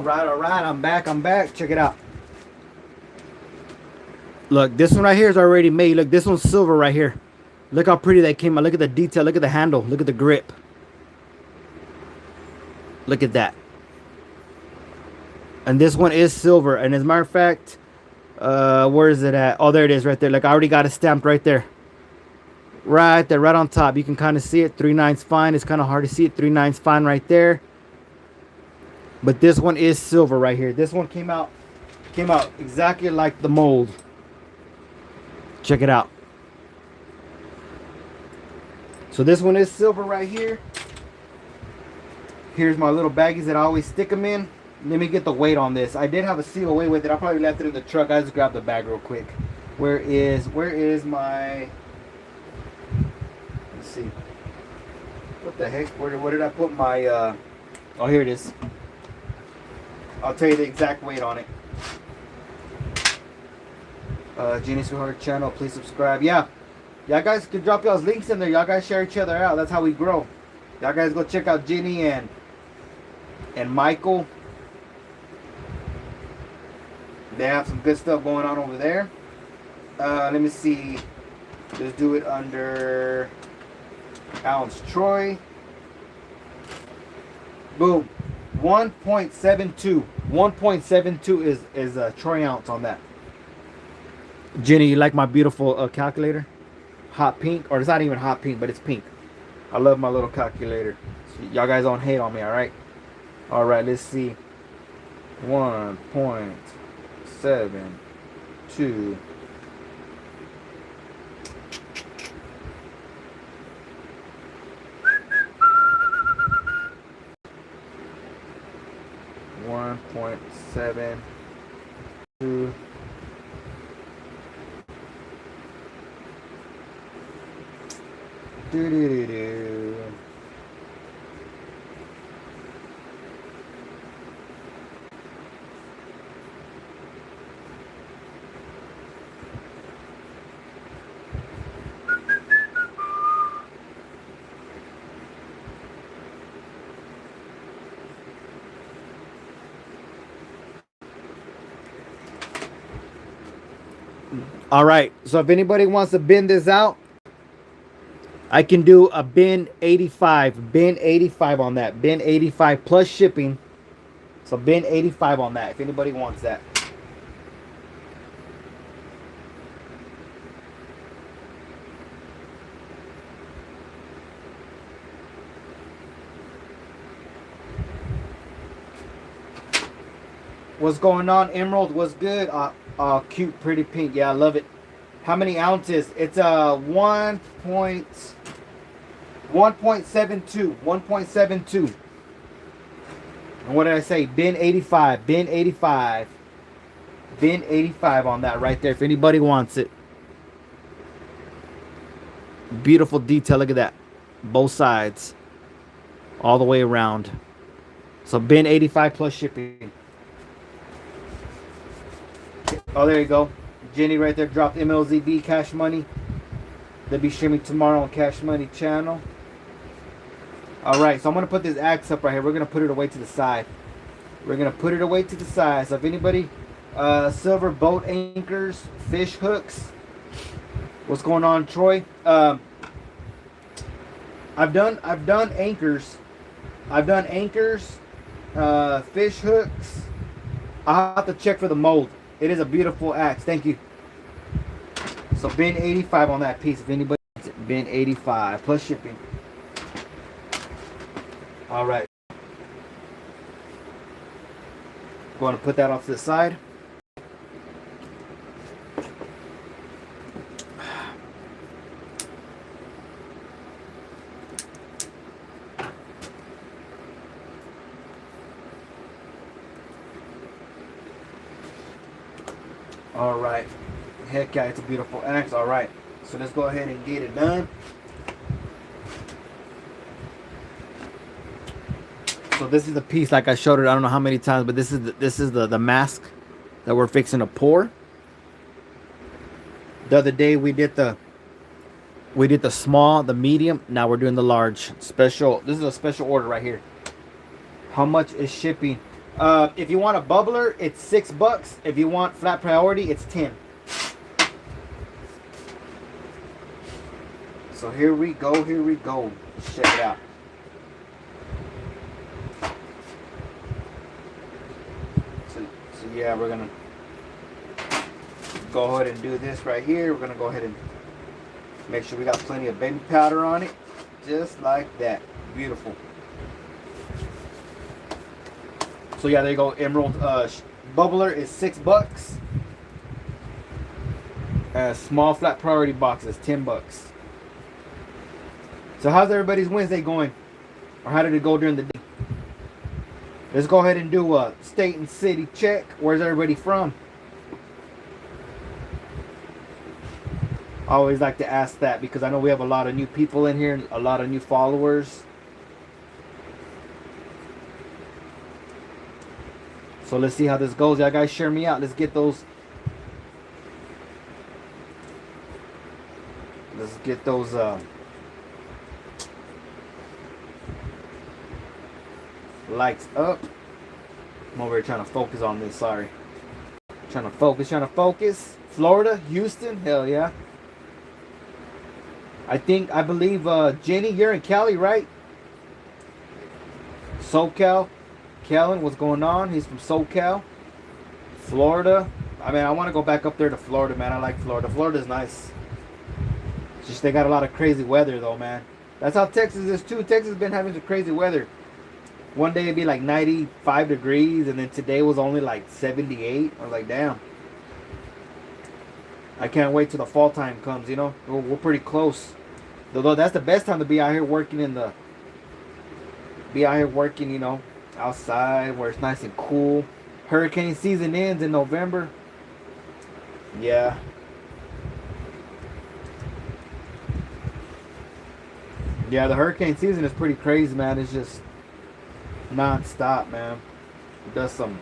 All right, I'm back. Check it out. Look, this one right here is already made. Look, this one's silver right here. Look how pretty that came out. Look at the detail. Look at the handle. Look at the grip. Look at that. And this one is silver. And as a matter of fact, where is it at? Oh, there it is right there. Like, I already got it stamped right there. Right there, right on top. You can kind of see it. 3/9's fine. It's kind of hard to see it. 3/9's fine right there. But this one is silver right here. This one came out exactly like the mold. Check it out. So this one is silver right here. Here's my little baggies that I always stick them in. Let me get the weight on this. I did have a COA with it. I probably left it in the truck. I just grabbed the bag real quick. Where is my... Let's see. What the heck? Where did I put my... Oh, here it is. I'll tell you the exact weight on it. Genius Sweetheart channel, please subscribe. Yeah, y'all guys can drop y'all's links in there. Y'all guys share each other out. That's how we grow. Y'all guys go check out Jenny and Michael. They have some good stuff going on over there. Let me see. Just do it under Ounce Troy. Boom. 1.72. 1.72 is a troy ounce on that. Jenny, you like my beautiful calculator? Hot pink, or it's not even hot pink, but it's pink. I love my little calculator. So y'all guys don't hate on me, all right? All right, let's see. 1.72. $1.72. Do. All right. So if anybody wants to bin this out, I can do a bin 85. Bin 85 on that. Bin 85 plus shipping. So bin 85 on that if anybody wants that. What's going on, Emerald? What's good? Cute, pretty pink. Yeah, I love it. How many ounces? It's 1.72. 1.72. And what did I say? Bin 85. Bin 85. Bin 85 on that right there. If anybody wants it. Beautiful detail. Look at that. Both sides. All the way around. So bin 85 plus shipping. Oh, there you go. Jenny right there dropped MLZB Cash Money. They'll be streaming tomorrow on Cash Money channel. All right, so I'm going to put this axe up right here. We're going to put it away to the side. We're going to put it away to the side. So if anybody, silver boat anchors, fish hooks. What's going on, Troy? I've done anchors. I've done anchors, fish hooks. I'll have to check for the mold. It is a beautiful axe. Thank you. So bin 85 on that piece. If anybody wants it, bin 85 plus shipping. All right. Going to put that off to the side. All right. Heck yeah, it's a beautiful axe. All right. So let's go ahead and get it done. So this is the piece, like I showed it, I don't know how many times, but this is the mask that we're fixing to pour. The other day we did the small, the medium. Now we're doing the large. Special. This is a special order right here. How much is shipping? If you want a bubbler, it's $6. If you want flat priority, it's 10. So here we go. Here we go. Let's check it out. So yeah, we're gonna go ahead and do this right here. We're gonna go ahead and make sure we got plenty of baby powder on it, just like that. Beautiful. So yeah, there you go. Emerald bubbler is $6. Small flat priority box is $10. So how's everybody's Wednesday going? Or how did it go during the day? Let's go ahead and do a state and city check. Where's everybody from? I always like to ask that because I know we have a lot of new people in here, a lot of new followers. So let's see how this goes. Y'all guys share me out. Let's get those. Let's get those lights up. I'm over here trying to focus on this. Sorry. Trying to focus. Florida, Houston, hell yeah. I believe Jenny, you're in Cali, right? SoCal. Kellen, what's going on? He's from SoCal. Florida. I mean, I want to go back up there to Florida, man. I like Florida. Florida's nice. It's just they got a lot of crazy weather, though, man. That's how Texas is, too. Texas has been having some crazy weather. One day it'd be like 95 degrees, and then today was only like 78. I was like, damn. I can't wait till the fall time comes, you know. We're pretty close. Though that's the best time to be out here working you know, outside where it's nice and cool. Hurricane season ends in November. Yeah. Yeah, the hurricane season is pretty crazy, man. It's just non-stop, man. It does some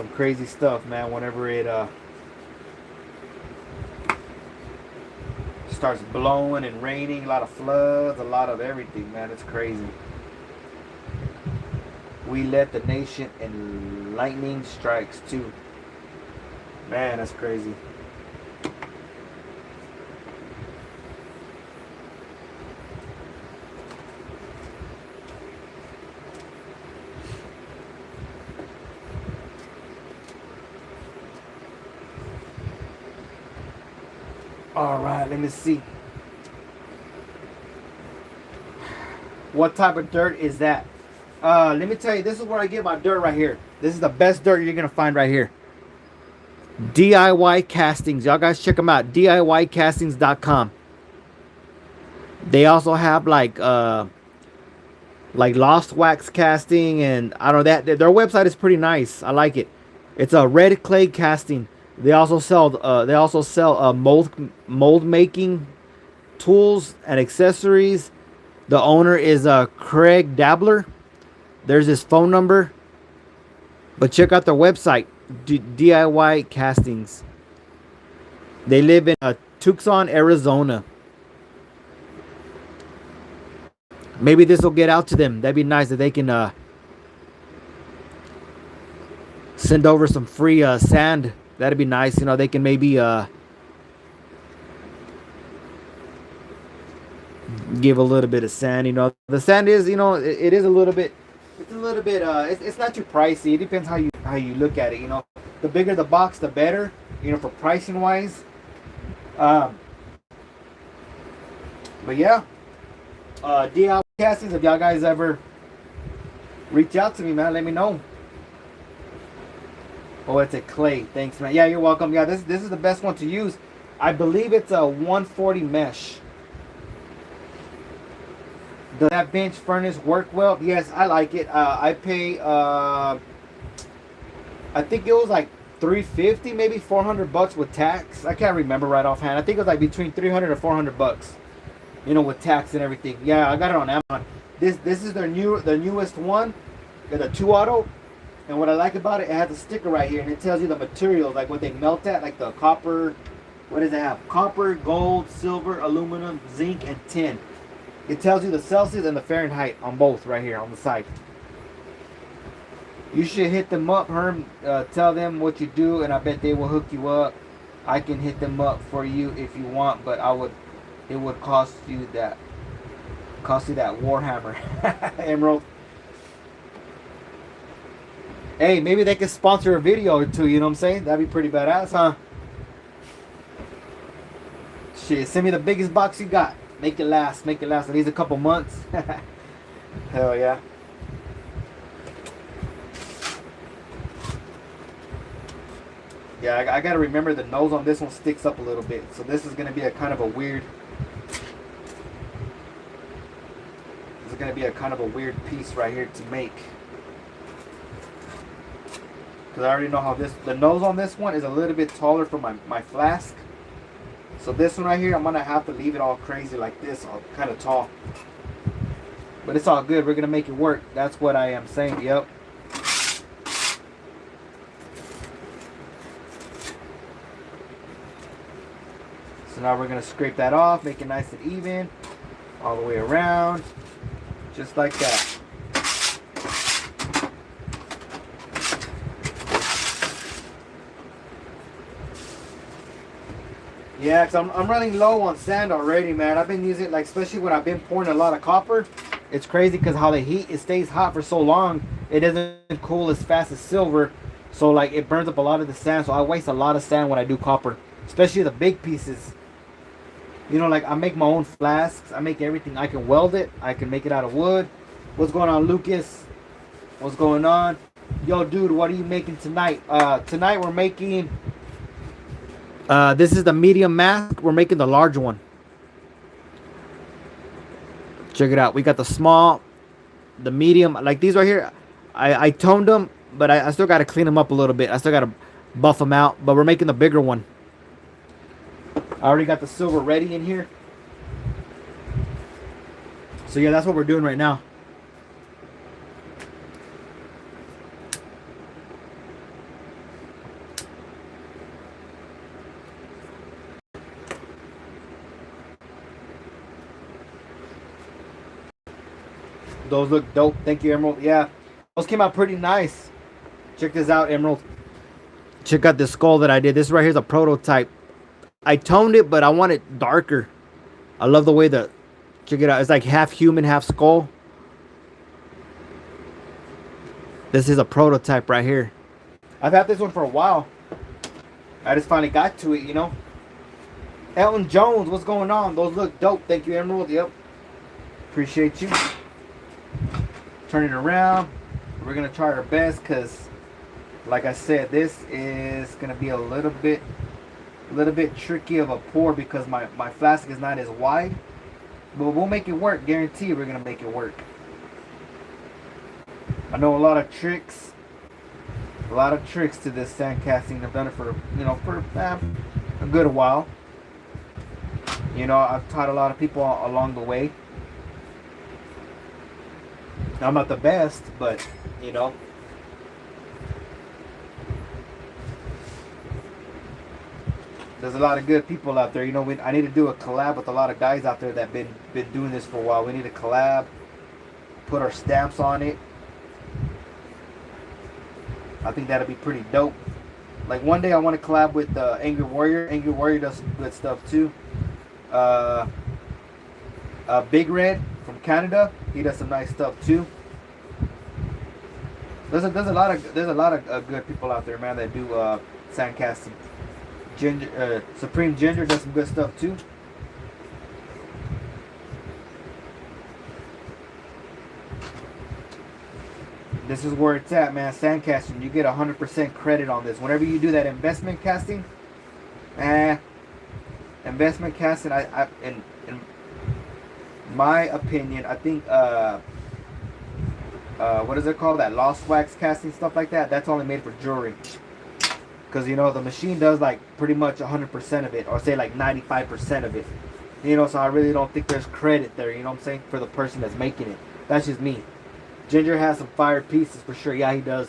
crazy stuff, man, whenever it starts blowing and raining. A lot of floods, a lot of everything, man. It's crazy. We let the nation and lightning strikes too. Man, that's crazy. All right, let me see. What type of dirt is that? Let me tell you, this is where I get my dirt right here. This is the best dirt you're gonna find right here. DIY Castings. Y'all guys check them out. DIYcastings.com. They also have like Lost Wax Casting, and I don't know that their website is pretty nice. I like it. It's a red clay casting. They also sell mold making tools and accessories. The owner is Craig Dabbler. There's his phone number. But check out their website, DIY Castings. They live in Tucson, Arizona. Maybe this will get out to them. That'd be nice that they can send over some free sand. That'd be nice. You know, they can maybe give a little bit of sand. You know, the sand is, you know, it is a little bit. It's a little bit. It's not too pricey. It depends how you look at it. You know, the bigger the box, the better. You know, for pricing wise. But yeah, DIY Castings. If y'all guys ever reach out to me, man, let me know. Oh, it's a clay. Thanks, man. Yeah, you're welcome. Yeah, this is the best one to use. I believe it's a 140 mesh. Does that bench furnace work well? Yes, I like it. I pay. I think it was like $350, maybe $400 with tax. I can't remember right offhand. I think it was like between $300 and $400. You know, with tax and everything. Yeah, I got it on Amazon. This is the newest one, the 2 auto. And what I like about it, it has a sticker right here, and it tells you the materials, like what they melt at, like the copper. What does it have? Copper, gold, silver, aluminum, zinc, and tin. It tells you the Celsius and the Fahrenheit on both right here on the side. You should hit them up, Herm. Tell them what you do, and I bet they will hook you up. I can hit them up for you if you want, but it would cost you that Warhammer Emerald. Hey, maybe they could sponsor a video or two, you know what I'm saying? That'd be pretty badass, huh? Shit, send me the biggest box you got. Make it last at least a couple months. Hell yeah. Yeah, I gotta remember the nose on this one sticks up a little bit. So this is gonna be a kind of a weird piece right here to make. Because I already know how the nose on this one is a little bit taller for my flask. So this one right here, I'm going to have to leave it all crazy like this, all kind of tall. But it's all good. We're going to make it work. That's what I am saying. Yep. So now we're going to scrape that off, make it nice and even, all the way around, just like that. Yeah, because I'm running low on sand already, man. I've been using it, like, especially when I've been pouring a lot of copper. It's crazy because how the heat, it stays hot for so long. It doesn't cool as fast as silver. So, like, it burns up a lot of the sand. So I waste a lot of sand when I do copper, especially the big pieces. You know, like, I make my own flasks. I make everything. I can weld it. I can make it out of wood. What's going on, Lucas? What's going on? Yo, dude, what are you making tonight? Tonight we're making... this is the medium mask. We're making the large one. Check it out. We got the small, the medium. Like these right here, I toned them, but I still got to clean them up a little bit. I still got to buff them out. But we're making the bigger one. I already got the silver ready in here. So yeah, that's what we're doing right now. Those look dope. Thank you, Emerald. Yeah, those came out pretty nice. Check this out, Emerald. Check out this skull that I did. This right here is a prototype. I toned it, but I want it darker. I love the way the, check it out. It's like half human, half skull. This is a prototype right here. I've had this one for a while. I just finally got to it, you know. Elton Jones, what's going on? Those look dope. Thank you, Emerald. Yep. Appreciate you. Turn it around. We're going to try our best because, like I said, this is going to be a little bit tricky of a pour because my flask is not as wide. But we'll make it work. Guarantee we're going to make it work. I know a lot of tricks. A lot of tricks to this sand casting. I've done it for, you know, for a good while. You know, I've taught a lot of people along the way. I'm not the best, but, you know. There's a lot of good people out there. You know, I need to do a collab with a lot of guys out there that been doing this for a while. We need to collab, put our stamps on it. I think that'd be pretty dope. Like one day I want to collab with Angry Warrior. Angry Warrior does some good stuff too. Big Red from Canada, he does some nice stuff too. There's a lot of good people out there, man, that do sand casting. Ginger, Supreme Ginger does some good stuff too. This is where it's at, man. Sand casting, you get 100% credit on this. Whenever you do that investment casting, investment casting, in my opinion, I think what is it called? That lost wax casting, stuff like that. That's only made for jewelry. Because, you know, the machine does like pretty much 100% of it, or say like 95% of it. You know, so I really don't think there's credit there, you know what I'm saying, for the person that's making it. That's just me. Ginger has some fire pieces for sure. Yeah, he does.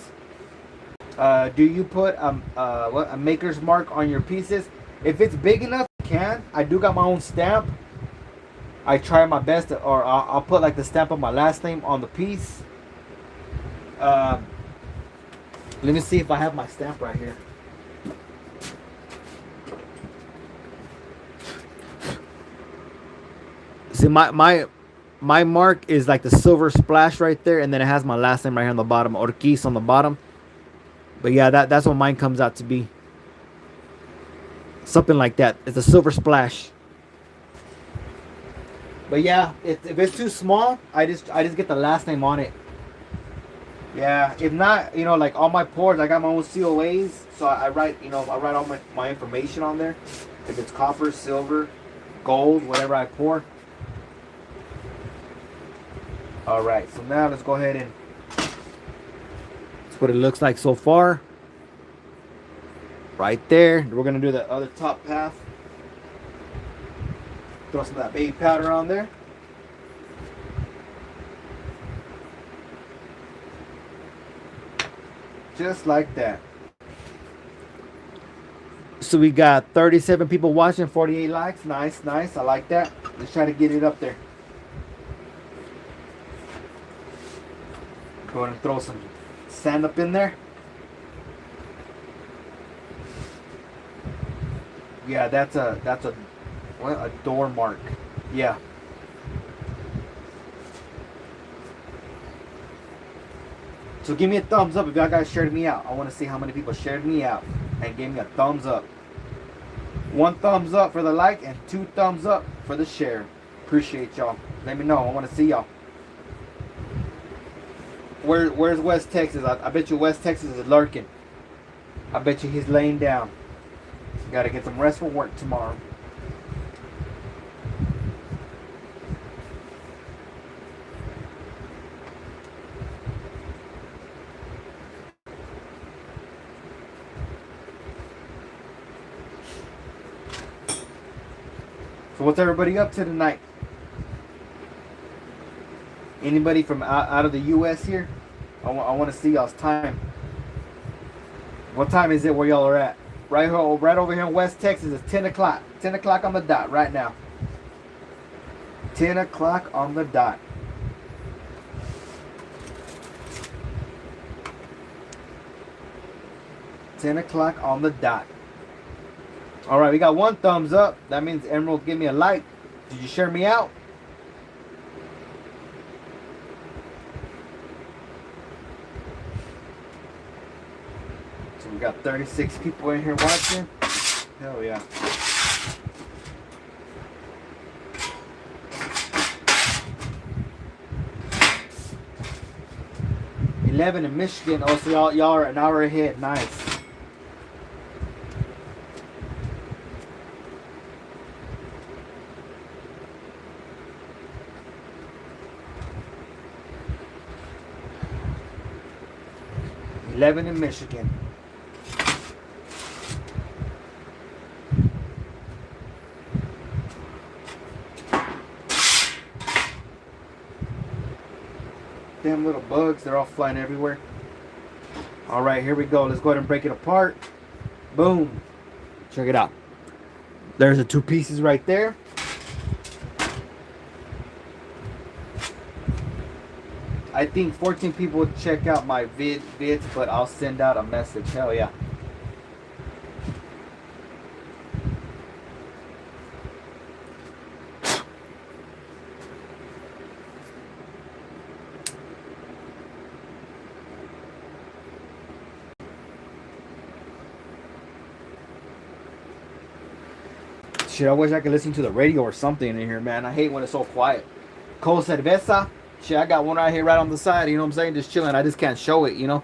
Do you put a maker's mark on your pieces? If it's big enough, I can. I do got my own stamp. I try my best to, or I'll put like the stamp of my last name on the piece. Let me see if I have my stamp right here. See, my mark is like the silver splash right there, and then it has my last name right here on the bottom, Ortiz on the bottom. But yeah, that's what mine comes out to be. Something like that. It's a silver splash. But yeah, if it's too small, I just get the last name on it. Yeah, if not, you know, like all my pours, I got my own COAs, so I write, you know, I write all my information on there. If it's copper, silver, gold, whatever I pour. All right, so now let's go ahead and that's what it looks like so far. Right there. We're gonna do the other top half. Throw some of that baby powder on there. Just like that. So we got 37 people watching, 48 likes. Nice, nice. I like that. Let's try to get it up there. Go ahead and throw some sand up in there. Yeah, that's a what, a door mark. Yeah. So give me a thumbs up if y'all guys shared me out. I want to see how many people shared me out and gave me a thumbs up. 1 thumbs up for the like and 2 thumbs up for the share. Appreciate y'all. Let me know. I want to see y'all. Where's West Texas? I bet you West Texas is lurking. I bet you he's laying down. Got to get some rest for work tomorrow. So what's everybody up to tonight? Anybody from out of the U.S. here? I want to see y'all's time. What time is it where y'all are at? Right over here in West Texas, it's 10 o'clock. 10 o'clock on the dot right now. 10 o'clock on the dot. 10 o'clock on the dot. All right, we got one thumbs up. That means Emerald, give me a like. Did you share me out? So we got 36 people in here watching. Hell yeah. $11 in Michigan. Oh, so y'all are an hour ahead. Nice. $11 in Michigan. Damn little bugs, they're all flying everywhere. All right, here we go. Let's go ahead and break it apart. Boom. Check it out. There's the 2 pieces right there. I think 14 people check out my vids, but I'll send out a message. Hell yeah. Shit, I wish I could listen to the radio or something in here, man. I hate when it's so quiet. Cold cerveza. Shit, I got one right here right on the side, you know what I'm saying? Just chilling. I just can't show it, you know?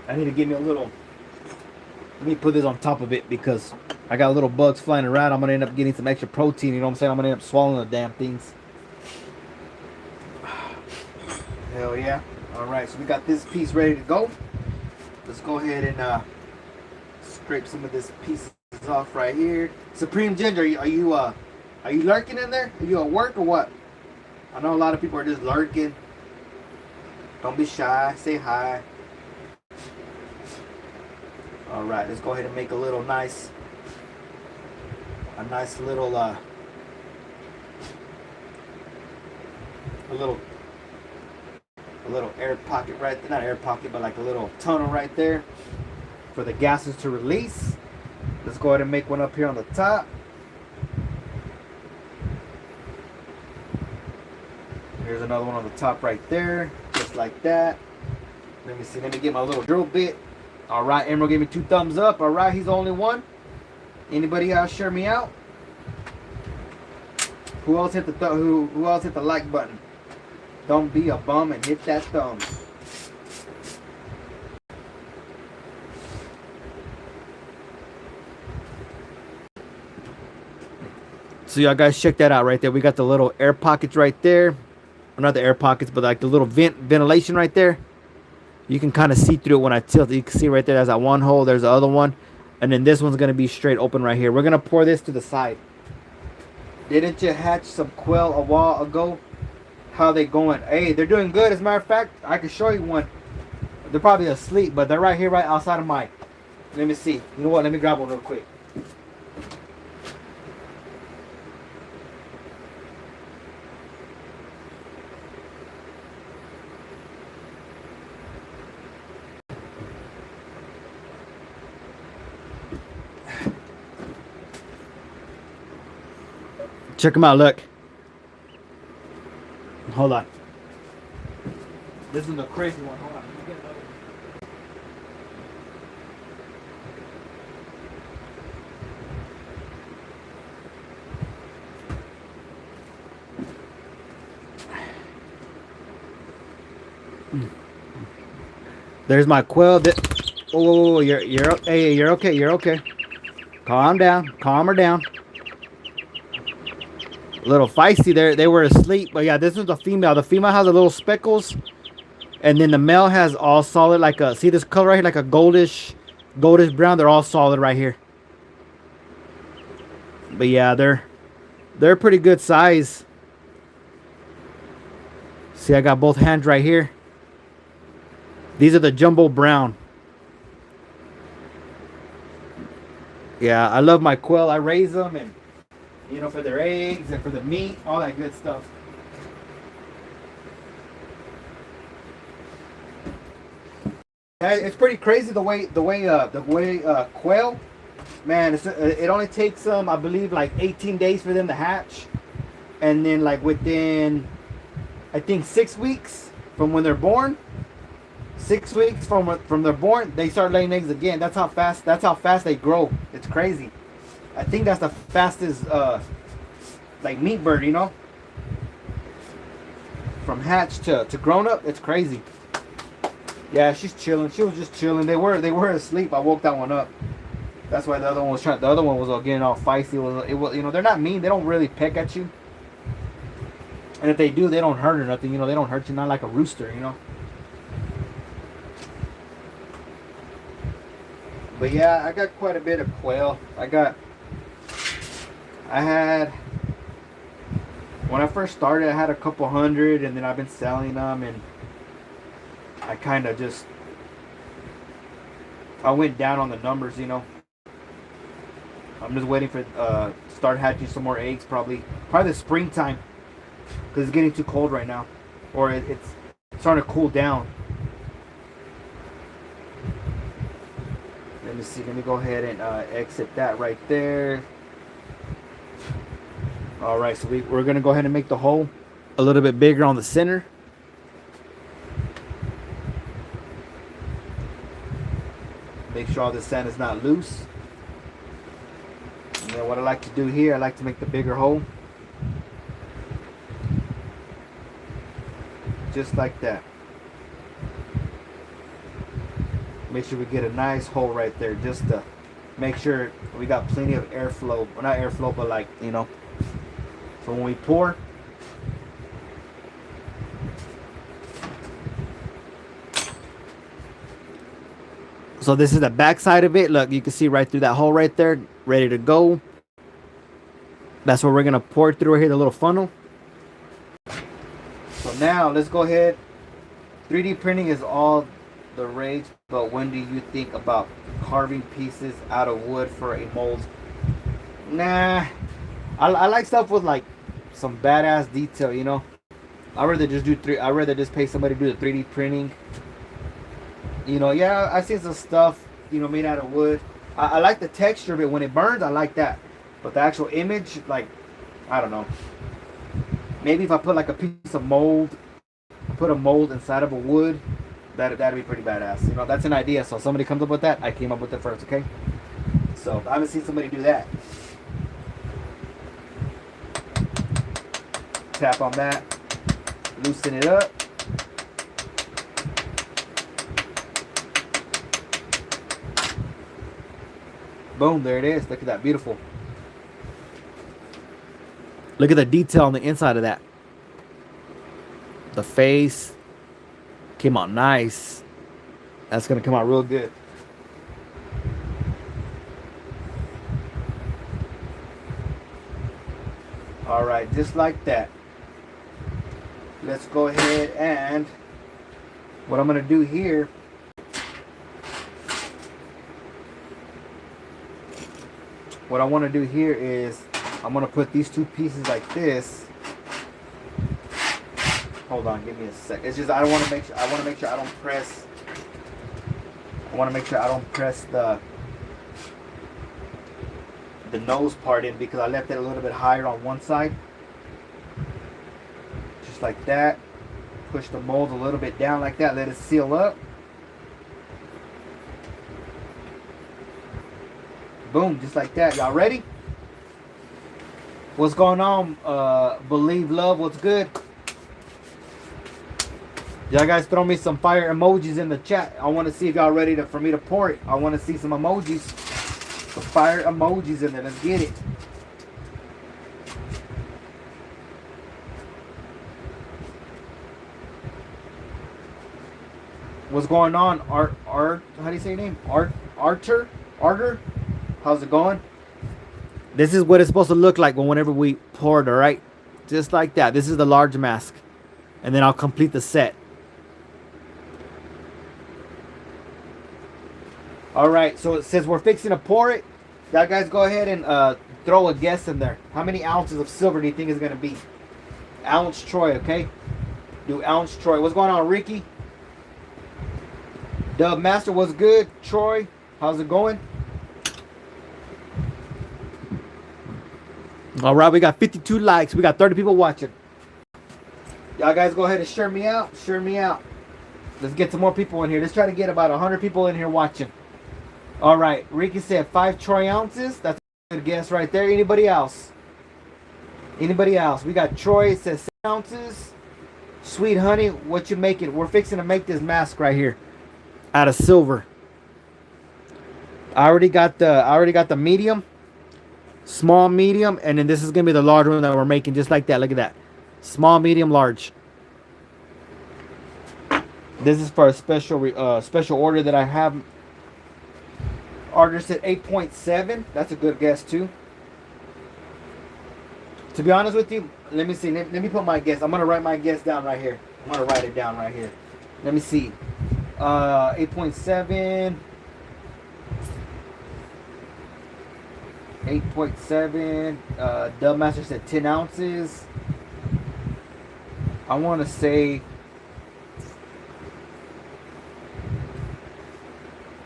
I need to give me a little... Let me put this on top of it because I got little bugs flying around. I'm going to end up getting some extra protein, you know what I'm saying? I'm going to end up swallowing the damn things. Hell yeah. Alright, so we got this piece ready to go. Let's go ahead and scrape some of this pieces off right here. Supreme Ginger, are you lurking in there? Are you at work or what? I know a lot of people are just lurking. Don't be shy. Say hi. All right, let's go ahead and make a nice little a little air pocket right there. Not air pocket, but like a little tunnel right there for the gases to release. Let's go ahead and make one up here on the top. Here's another one on the top right there, just like that. Let me see. Let me get my little drill bit. All right, Emerald gave me 2 thumbs up. All right, he's the only one. Anybody else share me out? Who else hit the who else hit the like button? Don't be a bum and hit that thumb. So y'all guys check that out right there. We got the little air pockets right there. Or not the air pockets, but like the little ventilation right there. You can kind of see through it when I tilt it. You can see right there, there's that one hole. There's the other one. And then this one's going to be straight open right here. We're going to pour this to the side. Didn't you hatch some quail a while ago? How they going? Hey, they're doing good. As a matter of fact, I can show you one. They're probably asleep, but they're right here, right outside of mine. Let me see. You know what? Let me grab one real quick. Check them out. Look. Hold on. This is the crazy one. Hold on. Let me get another one. There's my quail. Oh, you're okay. You're okay. You're okay. Calm down. Calm her down. A little feisty there. They were asleep. But yeah, this one's a female. The female has the little speckles. And then the male has all solid, like a, see this color right here? Like a goldish brown. They're all solid right here. But yeah, they're pretty good size. See, I got both hands right here. These are the jumbo brown. Yeah, I love my quail. I raise them and, you know, for their eggs and for the meat, all that good stuff. It's pretty crazy the way quail, man. It only takes them, I believe, like 18 days for them to hatch, and then like within, I think 6 weeks from when they're born, 6 weeks from they're born, they start laying eggs again. That's how fast they grow. It's crazy. I think that's the fastest like meat bird, you know, from hatch to grown up. It's crazy. Yeah, she's chilling. She was just chilling. They were asleep. I woke that one up. That's why the other one was trying. The other one was getting all feisty. It was, you know, they're not mean. They don't really peck at you. And if they do, they don't hurt or nothing. You know, they don't hurt you. Not like a rooster. You know. But yeah, I got quite a bit of quail. I had, when I first started, I had a couple hundred, and then I've been selling them, and I kind of just, I went down on the numbers, you know. I'm just waiting for start hatching some more eggs, probably the springtime, because it's getting too cold right now, or it's starting to cool down. Let me see. Let me go ahead and exit that right there. All right, so we're gonna go ahead and make the hole a little bit bigger on the center. Make sure all the sand is not loose. And then what I like to do here, I like to make the bigger hole. Just like that. Make sure we get a nice hole right there, just to make sure we got plenty of airflow. Well, not airflow, but like, you know, for when we pour. So this is the back side of it. Look, you can see right through that hole right there, ready to go. That's what we're gonna pour through here, the little funnel. So now let's go ahead. 3D printing is all the rage, but when do you think about carving pieces out of wood for a mold? Nah, I like stuff with like some badass detail, you know. I'd rather just pay somebody to do the 3D printing. You know, yeah, I seen some stuff, you know, made out of wood. I like the texture of it when it burns. I like that, but the actual image, like, I don't know. Maybe if I put like a piece of mold, put a mold inside of a wood, that'd be pretty badass. You know, that's an idea. So if somebody comes up with that, I came up with it first, okay? So I haven't seen somebody do that. Tap on that, loosen it up. Boom, there it is. Look at that, beautiful. Look at the detail on the inside of that. The face came out nice. That's gonna come out real good. All right, just like that. Let's go ahead and what I'm gonna do here, what I want to do here is I'm gonna put these two pieces like this. Hold on, give me a sec. It's just I want to make sure I don't press. I want to make sure I don't press the nose part in, because I left it a little bit higher on one side. Just like that. Push the mold a little bit down like that. Let it seal up. Boom, just like that. Y'all ready? What's going on? Believe love, what's good? Y'all guys throw me some fire emojis in the chat. I want to see if y'all ready for me to pour it. I want to see some emojis. Some fire emojis in there. Let's get it. What's going on? Art, how do you say your name? Arter? How's it going? This is what it's supposed to look like whenever we pour it, all right? Just like that. This is the large mask. And then I'll complete the set. All right, so since we're fixing to pour it, y'all guys go ahead and throw a guess in there. How many ounces of silver do you think is going to be? Ounce Troy, okay? Do ounce Troy. What's going on, Ricky? Dub Master, what's good? Troy, how's it going? All right, we got 52 likes. We got 30 people watching. Y'all guys go ahead and share me out. Share me out. Let's get some more people in here. Let's try to get about 100 people in here watching. All right. Ricky said 5 troy ounces. That's a good guess right there. Anybody else? Anybody else? We got Troy says 6 ounces. Sweet honey, what you making? We're fixing to make this mask right here out of silver. I already got the medium, small, medium, and then this is gonna be the large one that we're making just like that. Look at that. Small, medium, large. This is for a special order that I have. Order said 8.7. That's a good guess too. To be honest with you, let me see. Let me put my guess. I'm gonna write my guess down right here. I'm gonna write it down right here. Let me see. 8.7. 8.7. Dubmaster said 10 ounces. I want to say,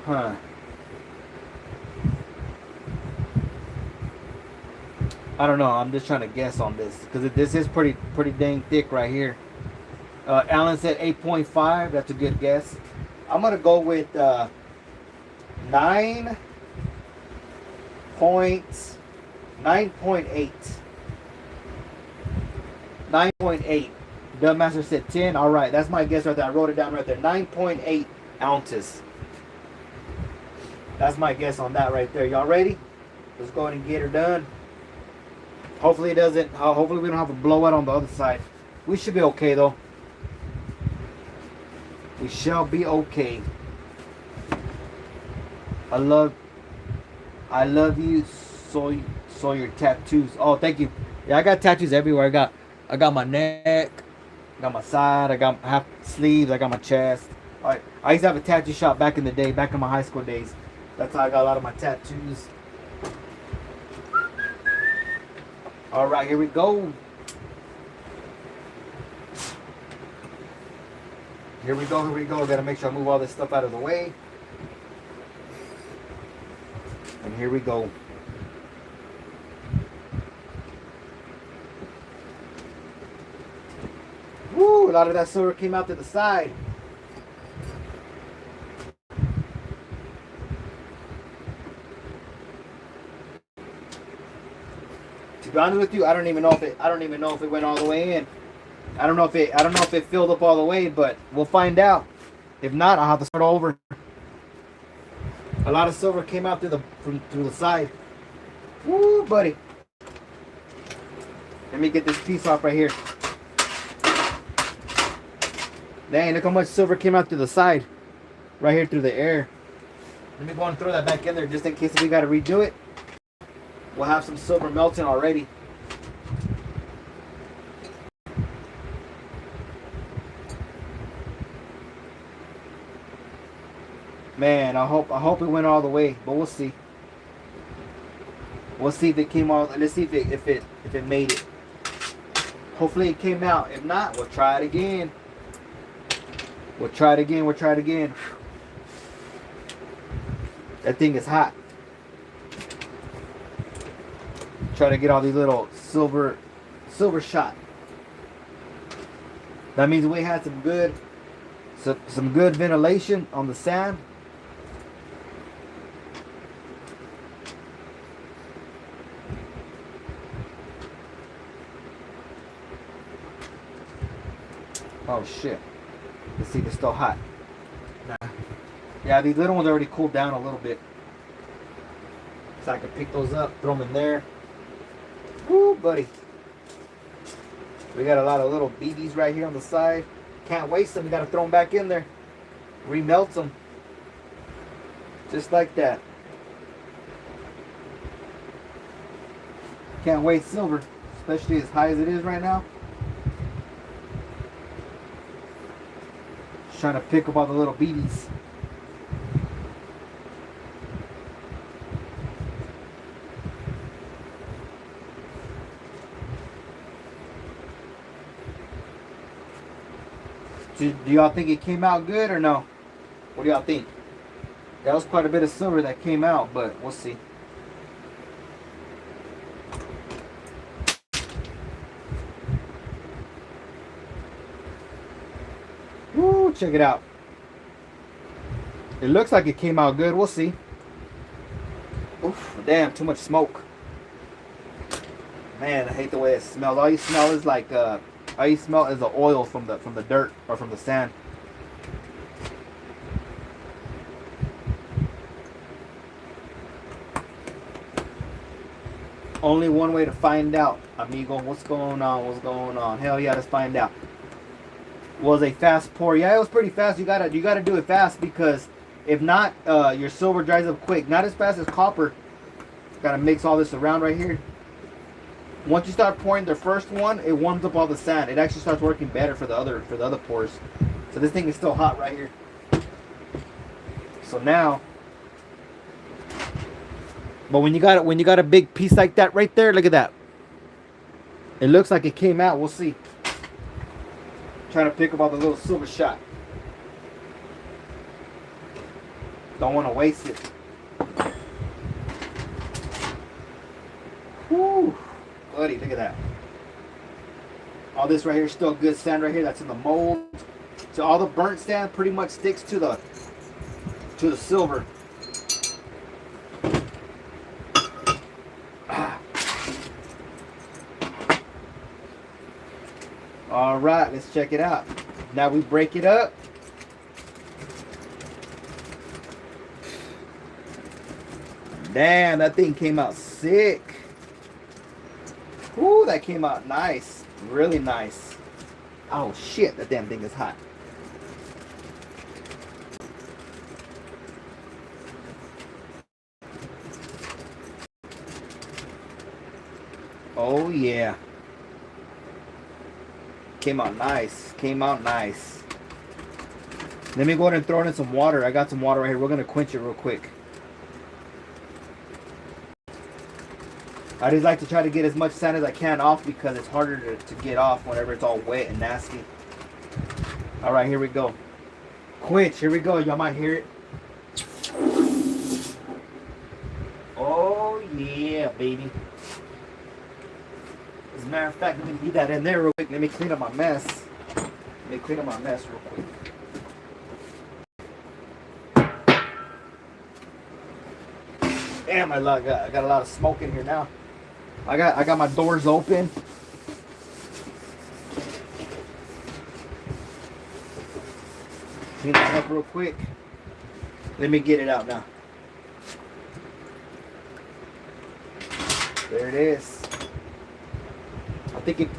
I don't know. I'm just trying to guess on this because this is pretty dang thick right here. Alan said 8.5. That's a good guess. I'm gonna go with 9.8. 9.8. Dubmaster said 10. All right, that's my guess right there. I wrote it down right there. 9.8 ounces. That's my guess on that right there. Y'all ready? Let's go ahead and get her done. Hopefully it doesn't. Hopefully we don't have a blowout on the other side. We should be okay though. We shall be okay. I love you. So your tattoos. Oh, thank you. Yeah, I got tattoos everywhere. I got my neck. I got my side. I got half sleeves. I got my chest. I used to have a tattoo shop back in the day, back in my high school days. That's how I got a lot of my tattoos. All right, here we go. Here we go. Gotta make sure I move all this stuff out of the way. And here we go. Woo, a lot of that silver came out to the side. To be honest with you, I don't even know if it went all the way in. I don't know if it filled up all the way, but we'll find out. If not, I'll have to start over. A lot of silver came out through the side. Woo, buddy. Let me get this piece off right here. Dang, look how much silver came out through the side. Right here through the air. Let me go and throw that back in there just in case we got to redo it. We'll have some silver melting already. Man, I hope it went all the way, but we'll see. We'll see if it came out. Let's see if it made it. Hopefully it came out. If not, we'll try it again. We'll try it again. That thing is hot. Try to get all these little silver shot. That means we had some good ventilation on the sand. Oh shit. Let's see if it's still hot. Nah. Yeah, these little ones already cooled down a little bit. So I can pick those up, throw them in there. Woo, buddy. We got a lot of little BBs right here on the side. Can't waste them. We got to throw them back in there. Remelt them. Just like that. Can't waste silver, especially as high as it is right now. Just trying to pick up all the little BBs. Do y'all think it came out good or no? What do y'all think? That was quite a bit of silver that came out, but we'll see. Woo, check it out. It looks like it came out good. We'll see. Oof, damn, too much smoke. Man, I hate the way it smells. All you smell is like all you smell is the oil from the dirt or from the sand. Only one way to find out, amigo. What's going on? What's going on? Hell yeah, let's find out. Was a fast pour? Yeah, it was pretty fast. You gotta do it fast, because if not, your silver dries up quick. Not as fast as copper. Gotta mix all this around right here. Once you start pouring the first one, it warms up all the sand. It actually starts working better for the other pours. So this thing is still hot right here. So now, but when you got a big piece like that right there, look at that. It looks like it came out. We'll see. Trying to pick up all the little silver shot. Don't want to waste it. Woo, buddy, look at that. All this right here is still good sand right here. That's in the mold. So all the burnt sand pretty much sticks to the silver. All right, let's check it out. Now we break it up. Damn, that thing came out sick. Ooh, that came out nice. Really nice. Oh shit, that damn thing is hot. Oh yeah. Came out nice. Came out nice. Let me go ahead and throw it in some water. I got some water right here. We're going to quench it real quick. I just like to try to get as much sand as I can off, because it's harder to get off whenever it's all wet and nasty. Alright, here we go. Quench, here we go. Y'all might hear it. Oh yeah, baby. As a matter of fact, let me get that in there real quick. Let me clean up my mess. Let me clean up my mess real quick. Damn, I got a lot of smoke in here now. I got my doors open. Clean that up real quick. Let me get it out now. There it is.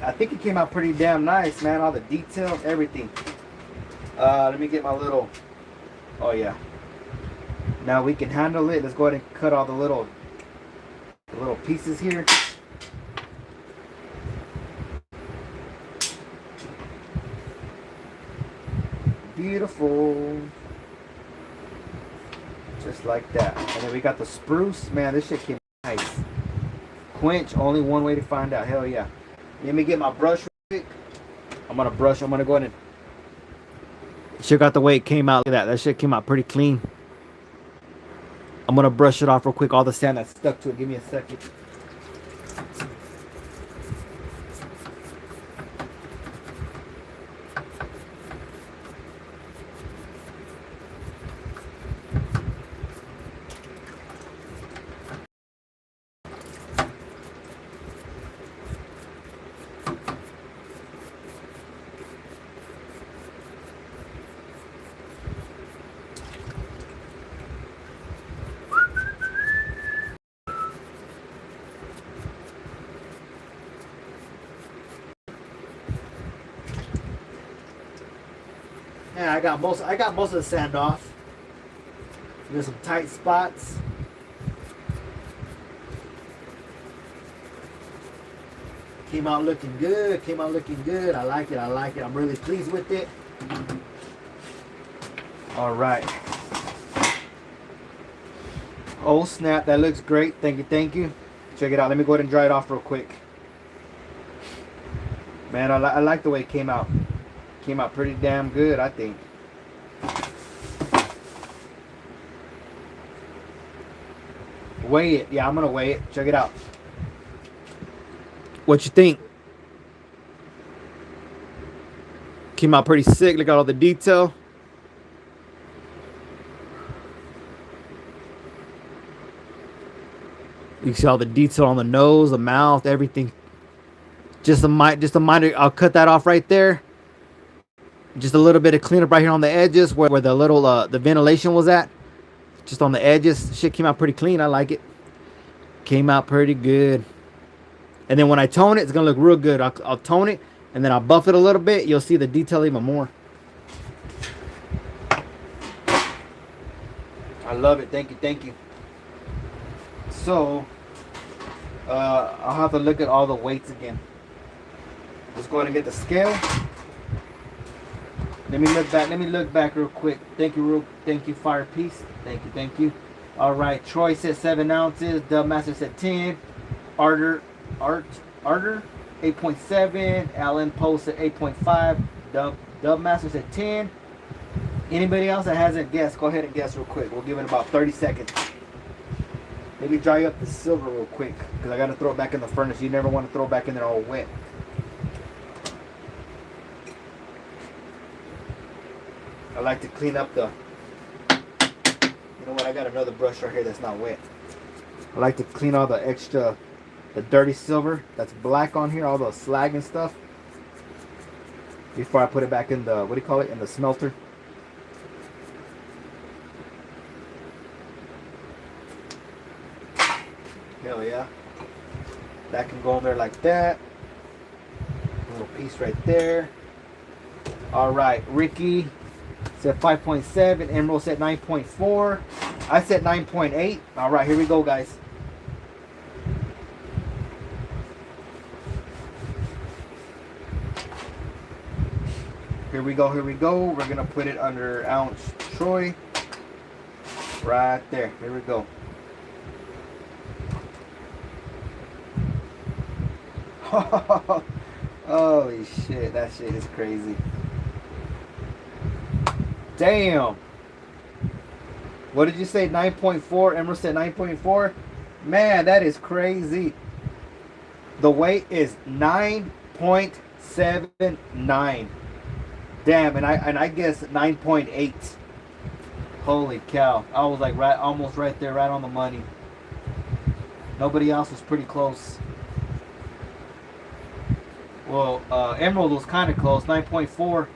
I think it came out pretty damn nice, man. All the details, everything. Let me get my little. Oh yeah. Now we can handle it. Let's go ahead and cut all the little pieces here. Beautiful. Just like that. And then we got the spruce. Man, this shit came nice. Quench, only one way to find out. Hell yeah. Let me get my brush real quick. I'm gonna go ahead and check out the way it came out. Look at that. That shit came out pretty clean. I'm gonna brush it off real quick. All the sand that's stuck to it. Give me a second. Yeah, I got most of the sand off. There's some tight spots. Came out looking good. I like it. I'm really pleased with it. All right. Oh snap, that looks great. Thank you. Check it out. Let me go ahead and dry it off real quick. Man, I like the way it came out. Came out pretty damn good, I think. Weigh it. Yeah, I'm gonna weigh it. Check it out. What you think? Came out pretty sick. Look at all the detail. You see all the detail on the nose, the mouth, everything. Just a minor. I'll cut that off right there. Just a little bit of cleanup right here on the edges where the little the ventilation was at. Just on the edges. Shit came out pretty clean. I like it. Came out pretty good. And then when I tone it, it's gonna look real good. I'll tone it and then I'll buff it a little bit. You'll see the detail even more. I love it. Thank you. Thank you. So I'll have to look at all the weights again. Let's go ahead and get the scale. Let me look back real quick. Thank you, Fire Peace. Thank you. All right, Troy said 7 ounces. Dubmaster said 10. Arter 8.7. Alan Poe said 8.5. Dubmaster said 10. Anybody else that hasn't guessed, go ahead and guess real quick. We'll give it about 30 seconds. Maybe dry up the silver real quick because I got to throw it back in the furnace. You never want to throw it back in there all wet. I like to clean up the... You know what? I got another brush right here that's not wet. I like to clean all the extra, the dirty silver that's black on here, all the slag and stuff, before I put it back in the, what do you call it, in the smelter. Hell yeah. That can go in there like that. A little piece right there. Alright, Ricky said 5.7. Emerald said 9.4. I said 9.8. Alright, here we go, guys. Here we go. We're going to put it under ounce Troy. Right there. Here we go. Holy shit, that shit is crazy. Damn. What did you say? 9.4. Emerald said 9.4. Man, that is crazy. The weight is 9.79. Damn, and I guess 9.8. Holy cow. I was like almost right there, right on the money. Nobody else was pretty close. Well, Emerald was kind of close, 9.4.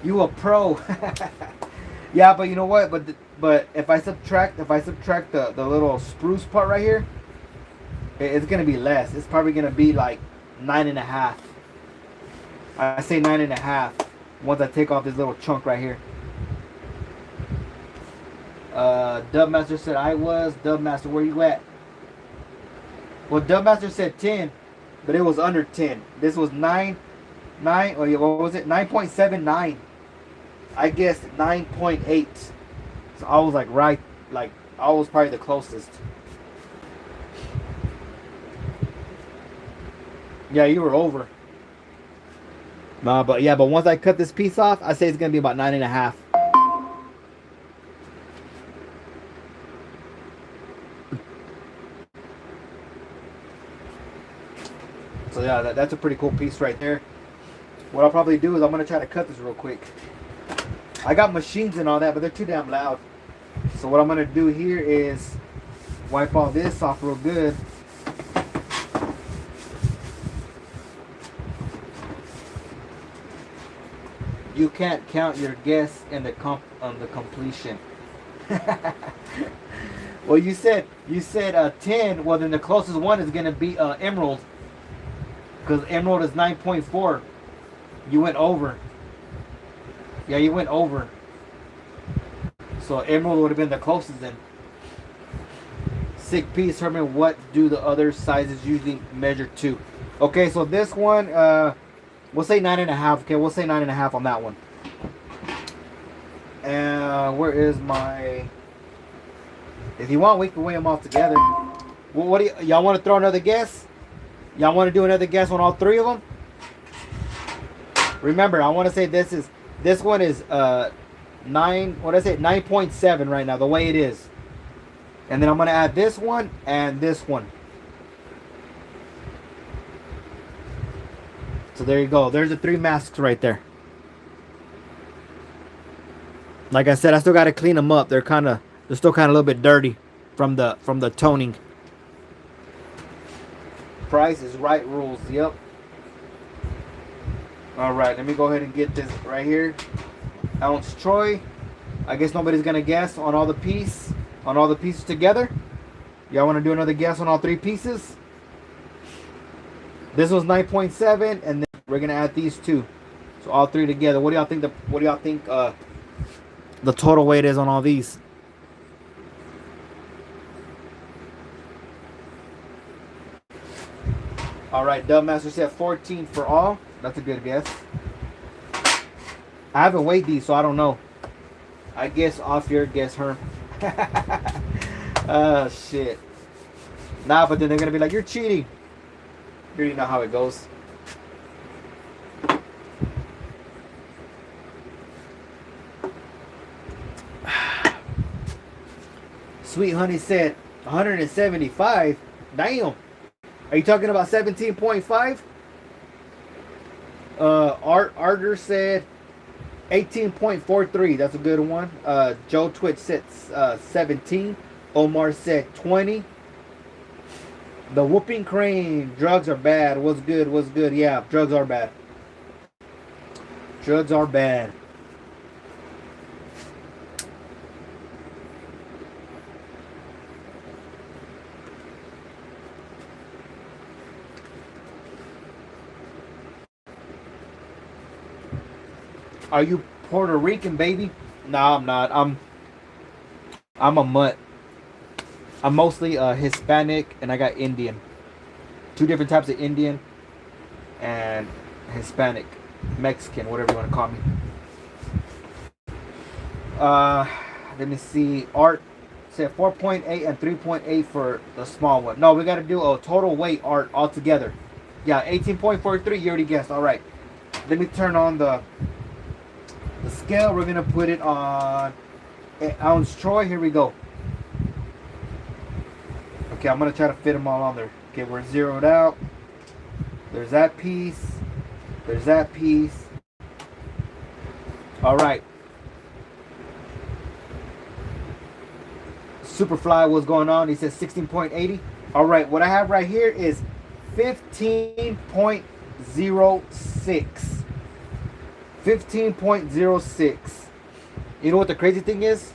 You a pro. Yeah, but you know what? But if I subtract the little spruce part right here, it's gonna be less. It's probably gonna be like 9.5. I say 9.5 once I take off this little chunk right here. Dubmaster said I was. Dubmaster, where you at? Well, Dubmaster said 10, but it was under 10. This was 9. Or what was it? 9.79. I guessed 9.8. So I was like right, like I was probably the closest. Yeah, you were over. Nah, but once I cut this piece off, I say it's gonna be about 9.5. So yeah, that's a pretty cool piece right there. What I'll probably do is I'm gonna try to cut this real quick. I got machines and all that, but they're too damn loud. So what I'm gonna do here is wipe all this off real good. You can't count your guess in the completion. Well, you said 10. Well, then the closest one is gonna be Emerald, because Emerald is 9.4. You went over. Yeah, you went over. So Emerald would have been the closest then. Sick piece, Herman. What do the other sizes usually measure to? Okay, so this one, we'll say 9.5. Okay, we'll say 9.5 on that one. And where is my? If you want, we can weigh them all together. Well, what do y'all want to throw another guess? Y'all want to do another guess on all three of them? Remember, I want to say this one is 9. What did I say? 9.7 right now. The way it is. And then I'm going to add this one and this one. So there you go. There's the 3 masks right there. Like I said, I still got to clean them up. They're still kind of a little bit dirty from the toning. Price is right rules. Yep. All right, let me go ahead and get this right here. Ounce Troy. I guess nobody's gonna guess on all the pieces together. Y'all want to do another guess on all 3 pieces? This was 9.7, and then we're gonna add these 2, so all 3 together. What do y'all think? The total weight is on all these? All right, Dubmaster said 14 for all. That's a good guess. I haven't weighed these, so I don't know. I guess off your guess, Herm. Oh, shit. Nah, but then they're going to be like, you're cheating. You already know how it goes. Sweet Honey said 175. Damn. Are you talking about 17.5? Arter said 18.43. That's a good one. Joe Twitch said 17. Omar said 20. The Whooping Crane. Drugs are bad. What's good? What's good? Yeah, drugs are bad. Drugs are bad. Are you Puerto Rican, baby? Nah, I'm not. I'm a mutt. I'm mostly Hispanic, and I got Indian. 2 different types of Indian and Hispanic, Mexican, whatever you want to call me. Let me see. Art said 4.8 and 3.8 for the small one. No, we got to do a total weight, Art, altogether. Yeah, 18.43. You already guessed. All right. Let me turn on the scale. We're gonna put it on an ounce Troy. Here we go. Okay, I'm gonna try to fit them all on there. Okay, we're zeroed out. There's that piece. There's that piece. All right. Superfly, what's going on? He says 16.80. All right, what I have right here is 15.06. 15.06. You know what the crazy thing is?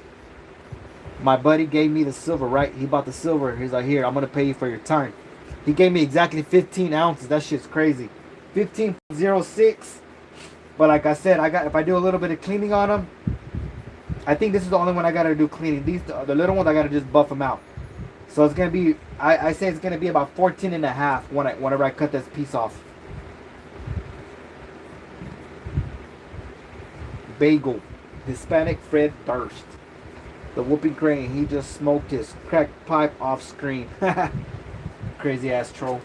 My buddy gave me the silver, right? He bought the silver. He's like, here, I'm going to pay you for your time. He gave me exactly 15 ounces. That shit's crazy. 15.06. But like I said, if I do a little bit of cleaning on them, I think this is the only one I got to do cleaning. The little ones, I got to just buff them out. So it's going to be, I say it's going to be about 14 and a half whenever I cut this piece off. Bagel. Hispanic Fred Durst. The Whooping Crane. He just smoked his crack pipe off screen. Crazy ass troll.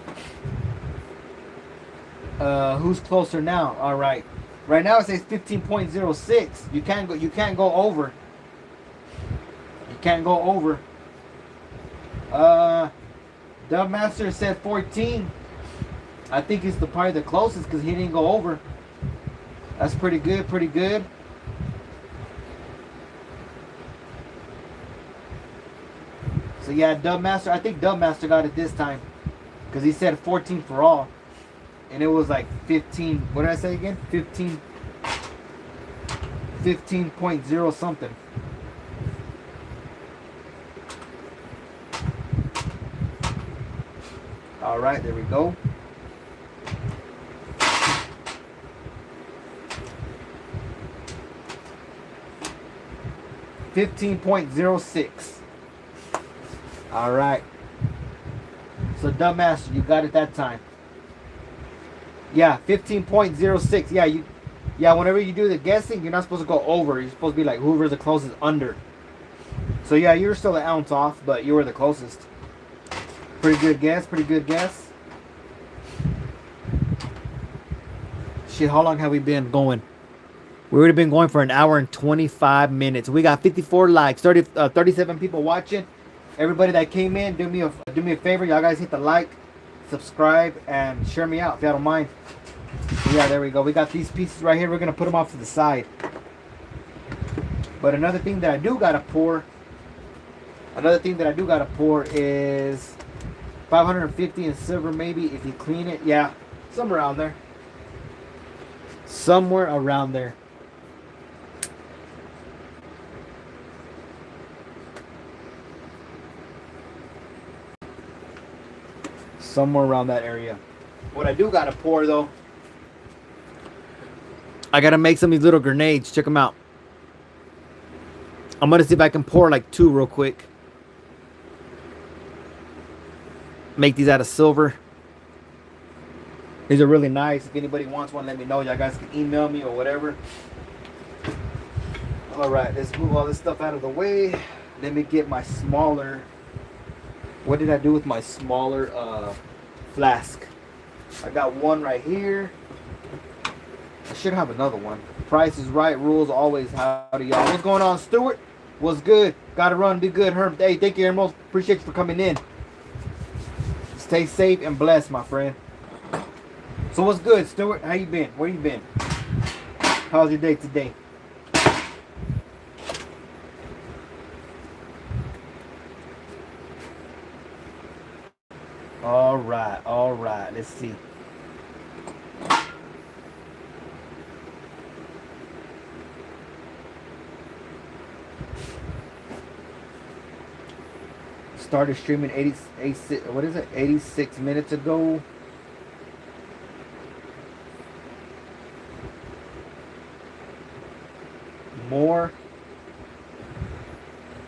Who's closer now? All right. Right now it says 15.06. You can't go over. You can't go over. Dubmaster said 14. I think he's probably the closest because he didn't go over. That's pretty good. Pretty good. So yeah, Dubmaster. I think Dubmaster got it this time because he said 14 for all, and it was like 15. What did I say again? 15.0 something. All right, there we go. $15.06. All right. So Dubmaster, you got it that time. Yeah, 15.06. Yeah, whenever you do the guessing, you're not supposed to go over. You're supposed to be like whoever's the closest under. So yeah, you're still an ounce off, but you were the closest. Pretty good guess. Pretty good guess. Shit, how long have we been going? We would have been going for an hour and 25 minutes. We got 54 likes, 37 people watching, Everybody that came in, do me a favor. Y'all guys hit the like, subscribe, and share me out if y'all don't mind. Yeah, there we go. We got these pieces right here. We're gonna put them off to the side. But another thing that I do gotta pour is 550 in silver, maybe, if you clean it. Yeah, somewhere around there. Somewhere around there. Somewhere around that area. What I do gotta pour though, I gotta make some of these little grenades. Check them out. I'm gonna see if I can pour like 2 real quick. Make these out of silver. These are really nice. If anybody wants one, let me know. Y'all guys can email me or whatever. Alright, let's move all this stuff out of the way. Let me get my smaller. What did I do with my smaller flask? I got one right here. I should have another one. Price is right, rules always. Howdy, y'all. What's going on, Stuart? What's good? Gotta run, be good, Herm. Hey, thank you, Hermos. Appreciate you for coming in. Stay safe and blessed, my friend. So what's good, Stuart? How you been? Where you been? How's your day today? All right. Let's see. Started streaming 86 minutes ago. More.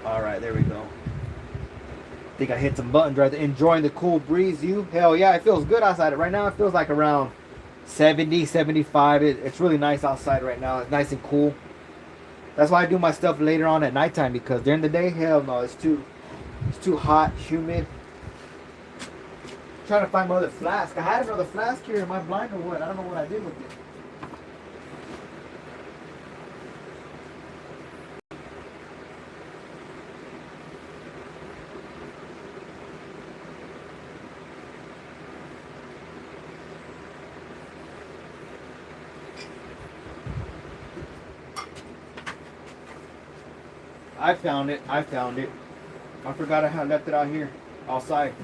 All right, there we go. I think I hit some buttons right there. Enjoying the cool breeze, you? Hell yeah, it feels good outside. Right now it feels like around 70, 75. It's really nice outside right now. It's nice and cool. That's why I do my stuff later on at nighttime, because during the day, hell no, it's too hot, humid. I'm trying to find my other flask. I had another flask here. Am I blind or what? I don't know what I did with it. I found it. I forgot I had left it out here, outside.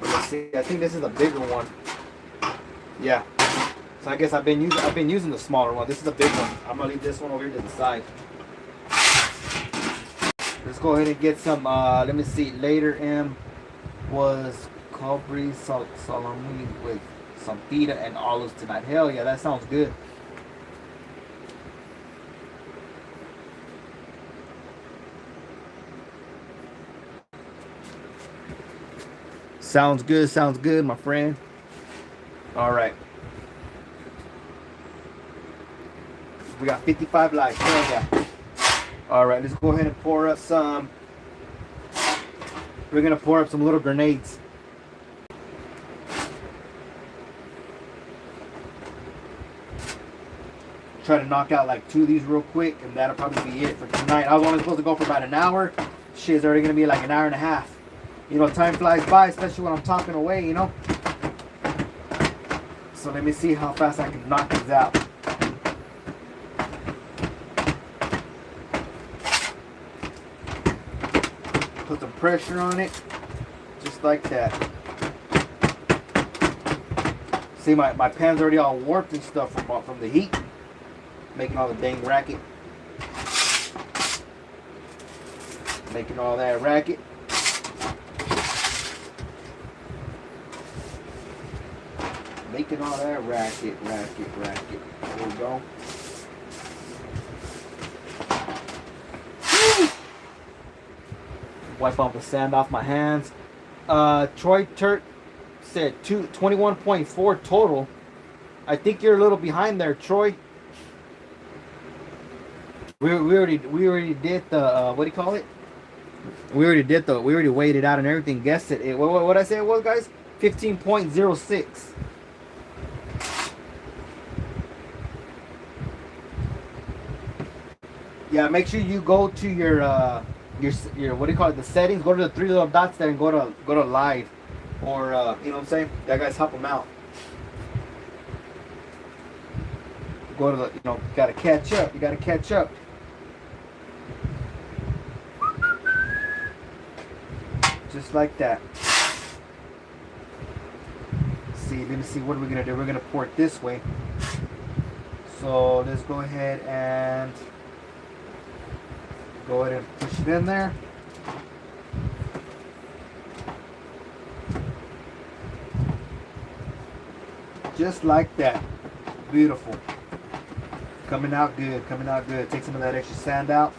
Let's see. I think this is a bigger one. Yeah. So I guess I've been using the smaller one. This is a big one. I'm gonna leave this one over here to the side. Let's go ahead and get some. Let me see. Later M was Calbri salami with some pita and olives tonight. Hell yeah, that sounds good. Sounds good, my friend. All right. We got 55 likes. Hell yeah. All right, let's go ahead and pour up some. We're gonna pour up some little grenades. Try to knock out like 2 of these real quick, and that'll probably be it for tonight. I was only supposed to go for about an hour. Shit's already gonna be like an hour and a half. You know, time flies by, especially when I'm talking away, you know. So let me see how fast I can knock these out. Put some pressure on it, just like that. See, my pan's already all warped and stuff from the heat. Making all the dang racket. Making all that racket. Making all that racket. There we go. Wipe off the sand off my hands. Troy Turt said 21.4 total. I think you're a little behind there, Troy. We already did the what do you call it? We already weighed it out and everything. Guessed it. What I say it was, guys? 15.06. Yeah, make sure you go to your what do you call it? The settings. Go to the three little dots there and go to live, or you know what I'm saying. That guys help them out. Go to the gotta catch up. You gotta catch up. Just like that. Let me see what are we gonna do. We're gonna pour it this way. So let's go ahead and push it in there. Just like that. Beautiful. Coming out good, coming out good. Take some of that extra sand out.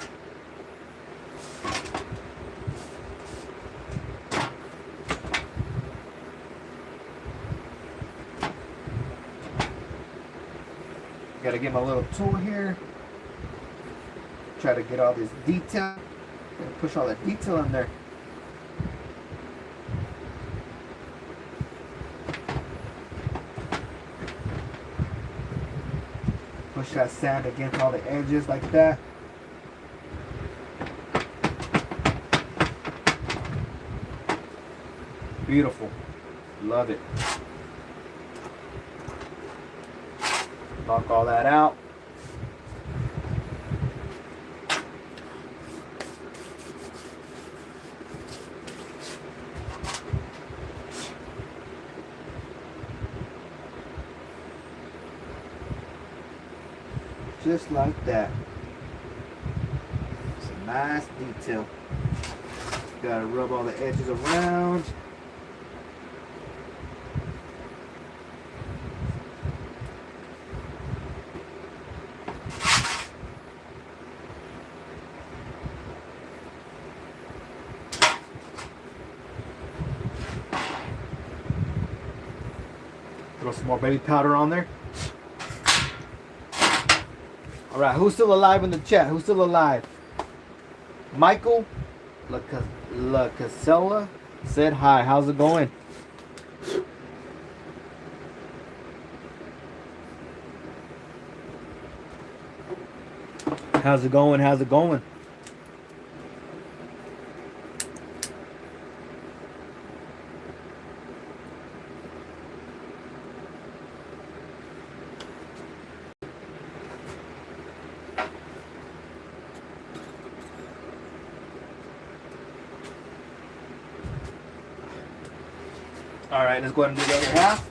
Gotta get my little tool here. Try to get all this detail. Gotta push all that detail in there. Push that sand against all the edges like that. Beautiful. Love it. Knock all that out. Just like that. It's a nice detail. Gotta rub all the edges around. Throw some more baby powder on there. All right, who's still alive in the chat? Who's still alive? Michael La Casella said hi. How's it going? How's it going? How's it going? All right, let's go ahead and do the other half.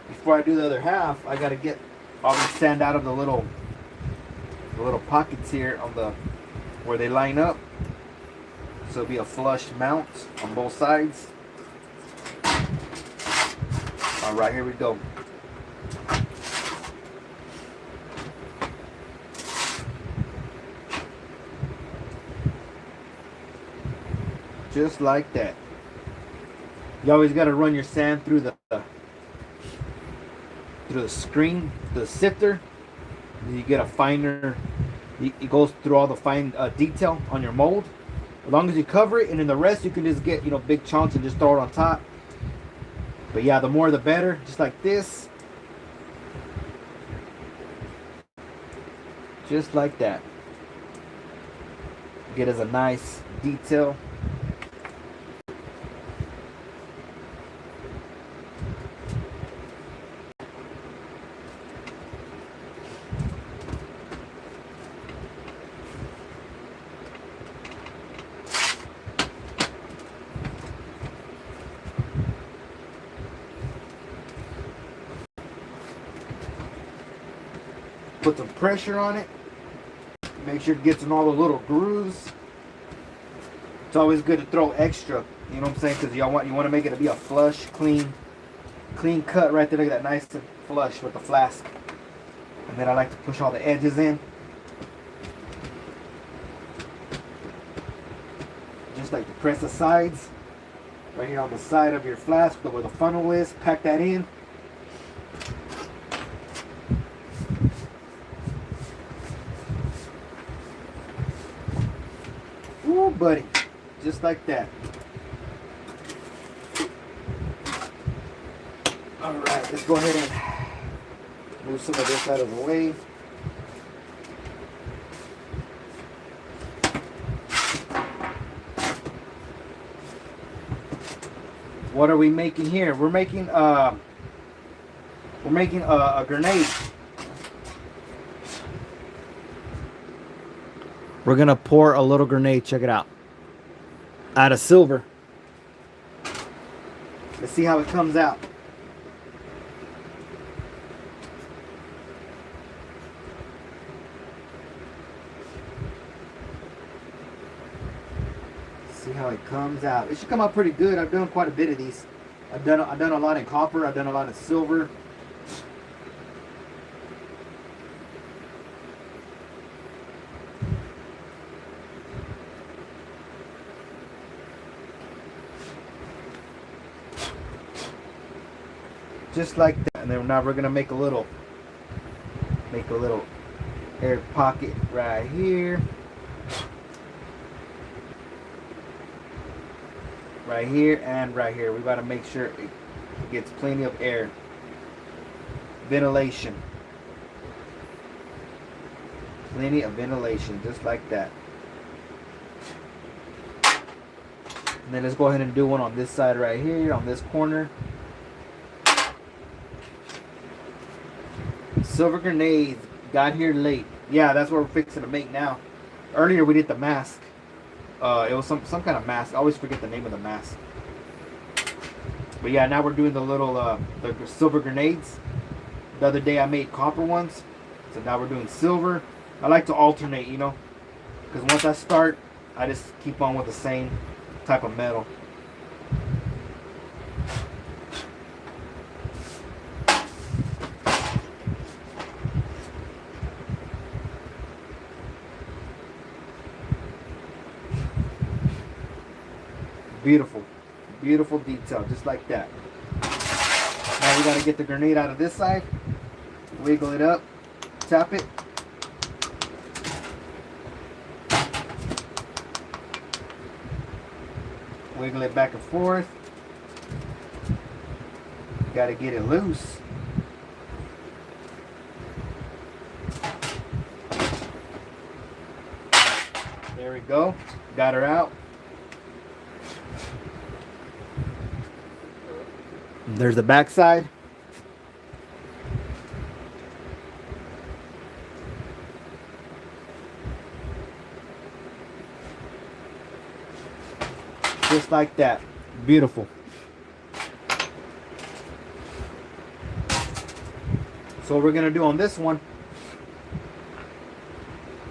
Before I do the other half, I gotta get all the sand out of the little pockets here on the where they line up. So it'll be a flush mount on both sides. All right, here we go. Just like that. You always got to run your sand through the screen, the sifter. You get a finer. It goes through all the fine detail on your mold. As long as you cover it, and then the rest you can just get big chunks and just throw it on top. But yeah, the more the better. Just like this. Just like that. Get as a nice detail. Put some pressure on it. Make sure it gets in all the little grooves. It's always good to throw extra, you know what I'm saying? Because you want to make it to be a flush, clean cut right there. Look at that, nice and flush with the flask. And then I like to push all the edges in. Just like to press the sides. Right here on the side of your flask, where the funnel is, pack that in. Ooh, buddy. Just like that. Alright, let's go ahead and move some of this out of the way. What are we making here? We're making a grenade. We're gonna pour a little grenade. Check it out. Out of silver. Let's see how it comes out. See how it comes out. It should come out pretty good. I've done quite a bit of these. I've done a lot in copper. I've done a lot of silver. Just like that. And then now we're gonna make a little air pocket right here. Right here and right here. We gotta make sure it gets plenty of air. Ventilation. Plenty of ventilation, just like that. And then let's go ahead and do one on this side right here, on this corner. Silver grenades got here late. Yeah, that's what we're fixing to make now. Earlier we did the mask. It was some kind of mask. I always forget the name of the mask. But yeah, now we're doing the little the silver grenades. The other day I made copper ones, so now we're doing silver. I like to alternate, you know, because once I start, I just keep on with the same type of metal. Beautiful, beautiful detail, just like that. Now we gotta get the grenade out of this side, wiggle it up, tap it. Wiggle it back and forth. Gotta get it loose. There we go, got her out. There's the back side. Just like that. Beautiful. So what we're going to do on this one,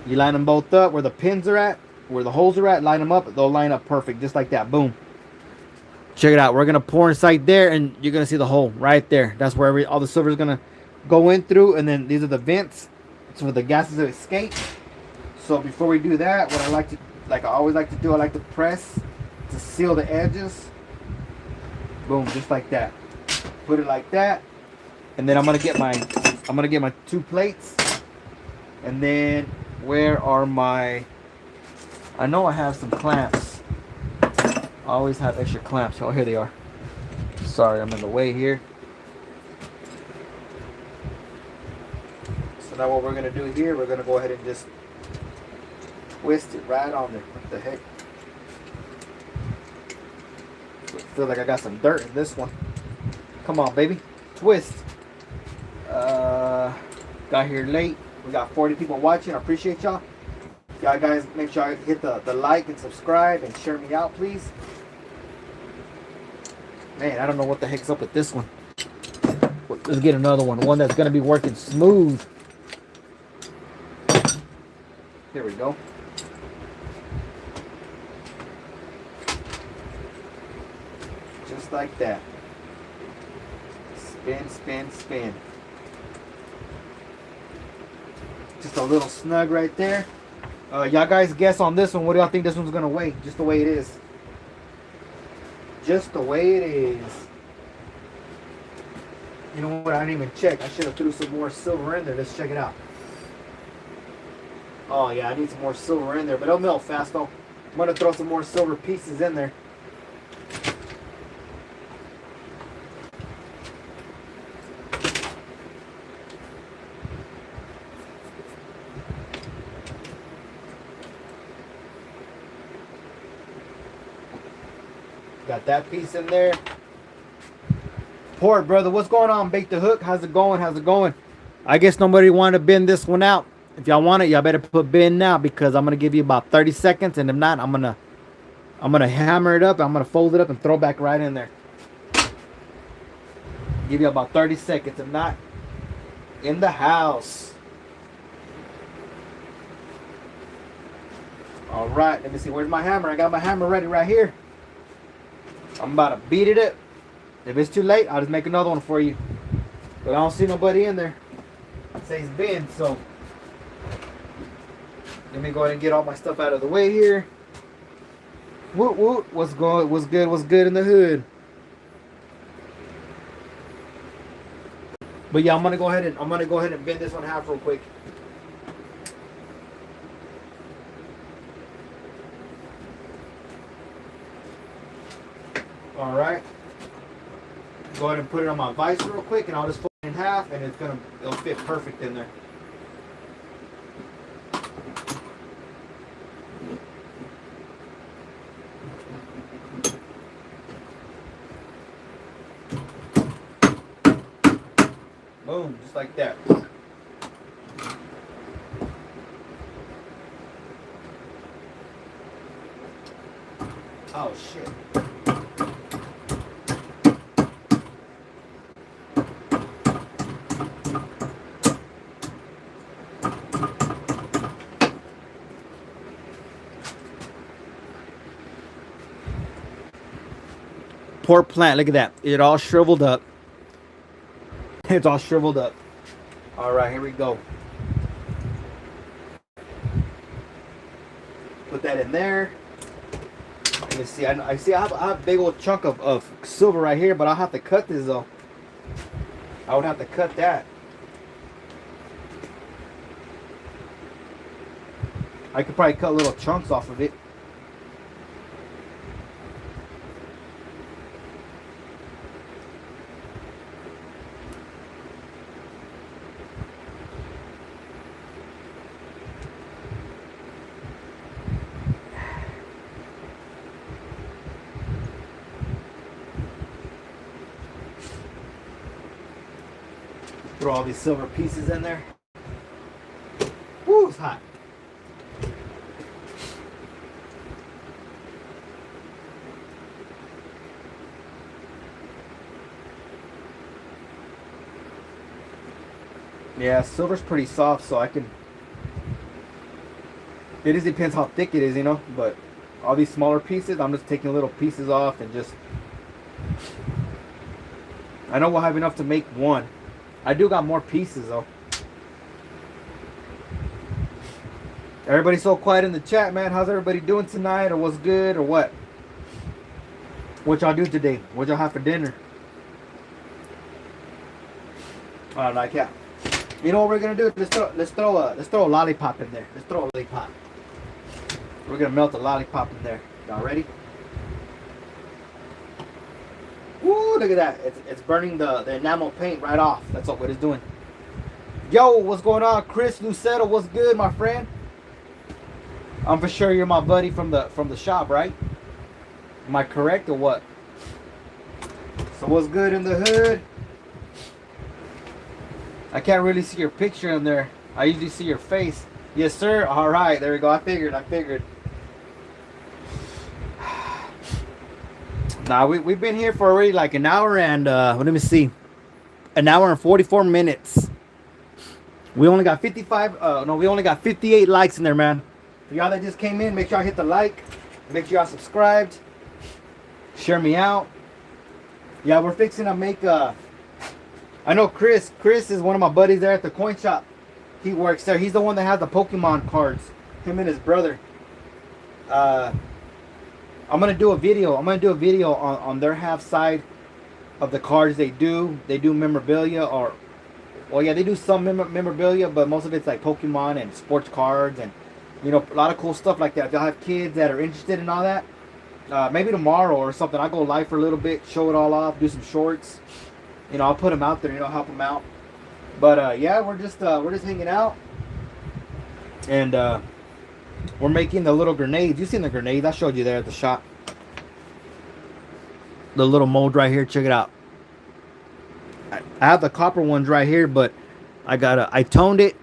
you line them both up where the pins are at, where the holes are at, line them up. They'll line up perfect, just like that. Boom. Check it out. We're going to pour inside there, and you're going to see the hole right there. That's where all the silver is going to go in through, and then these are the vents. It's for the gases to escape. So before we do that, what I always like to do, I like to press to seal the edges. Boom, just like that. Put it like that, and then I'm gonna get my 2 plates. And then where are my? I know I have some clamps. I always have extra clamps. Oh, here they are. Sorry, I'm in the way here. So now what we're gonna do here, we're gonna go ahead and just twist it right on there. What the heck? I feel like I got some dirt in this one. Come on, baby. Twist. Got here late. We got 40 people watching. I appreciate y'all. Y'all guys, make sure I hit the like and subscribe and share me out, please. Man, I don't know what the heck's up with this one. Let's get another one. One that's going to be working smooth. Here we go. Just like that. Spin, spin, spin. Just a little snug right there. Y'all guys guess on this one. What do y'all think this one's going to weigh? Just the way it is. Just the way it is. You know what? I didn't even check. I should have threw some more silver in there. Let's check it out. Oh, yeah. I need some more silver in there. But it'll melt fast, though. I'm going to throw some more silver pieces in there. Got that piece in there. support, brother. What's going on, Bake the Hook? How's it going? How's it going? I guess nobody wanted to bend this one out. If y'all want it, y'all better put bend now because I'm gonna give you about 30 seconds, and if not, I'm gonna hammer it up. I'm gonna fold it up and throw it back right in there. Give you about 30 seconds. If not, in the house. All right, let me see. Where's my hammer? I got my hammer ready right here. I'm about to beat it up. If it's too late, I'll just make another one for you. But I don't see nobody in there. It says Ben, so let me go ahead and get all my stuff out of the way here. Woot woot. What's good? What's good? What's good in the hood? But yeah, I'm gonna go ahead and bend this one half real quick. All right. Go ahead and put it on my vise real quick, and I'll just fold it in half, and it'll fit perfect in there. Boom, just like that. Oh shit. Poor plant, look at that. It all shriveled up. It's all shriveled up. All right, here we go. Put that in there. Let me see. I have a big old chunk of silver right here, but I'll have to cut this though. I would have to cut that. I could probably cut little chunks off of it. Throw all these silver pieces in there. Woo, it's hot. Yeah, silver's pretty soft, so I can... It just depends how thick it is, you know, but all these smaller pieces, I'm just taking little pieces off and just... I know we'll have enough to make one. I do got more pieces though. Everybody's so quiet in the chat, man. How's everybody doing tonight, or what's good, or what? What y'all do today? What y'all have for dinner? I don't know. I can't. You know what we're gonna do? Let's throw a lollipop in there. Let's throw a lollipop. We're gonna melt a lollipop in there. Y'all ready? Woo! Look at that. It's burning the enamel paint right off. That's what it's doing. Yo, what's going on, Chris Lucero? What's good, my friend? I'm for sure you're my buddy from the shop, right? Am I correct or what? So what's good in the hood? I can't really see your picture in there. I usually see your face. Yes, sir. All right, there we go. I figured. Nah, we've been here for already like an hour and let me see, an hour and 44 minutes. We only got 58 likes in there, man. For y'all that just came in, make sure y'all hit the like, make sure y'all subscribed, share me out. Yeah, we're fixing to make I know Chris is one of my buddies there at the coin shop. He works there. He's the one that has the Pokemon cards, him and his brother. I'm gonna do a video on their half side of the cards they do. They do memorabilia, or well, yeah, they do some memorabilia, but most of it's like Pokemon and sports cards, and you know, a lot of cool stuff like that. If y'all have kids that are interested in all that, maybe tomorrow or something, I'll go live for a little bit, show it all off, do some shorts. You know, I'll put them out there, you know, help them out. But yeah, we're just hanging out, and we're making the little grenades. You seen the grenades? I showed you there at the shop. The little mold right here. Check it out. I have the copper ones right here, but I toned it.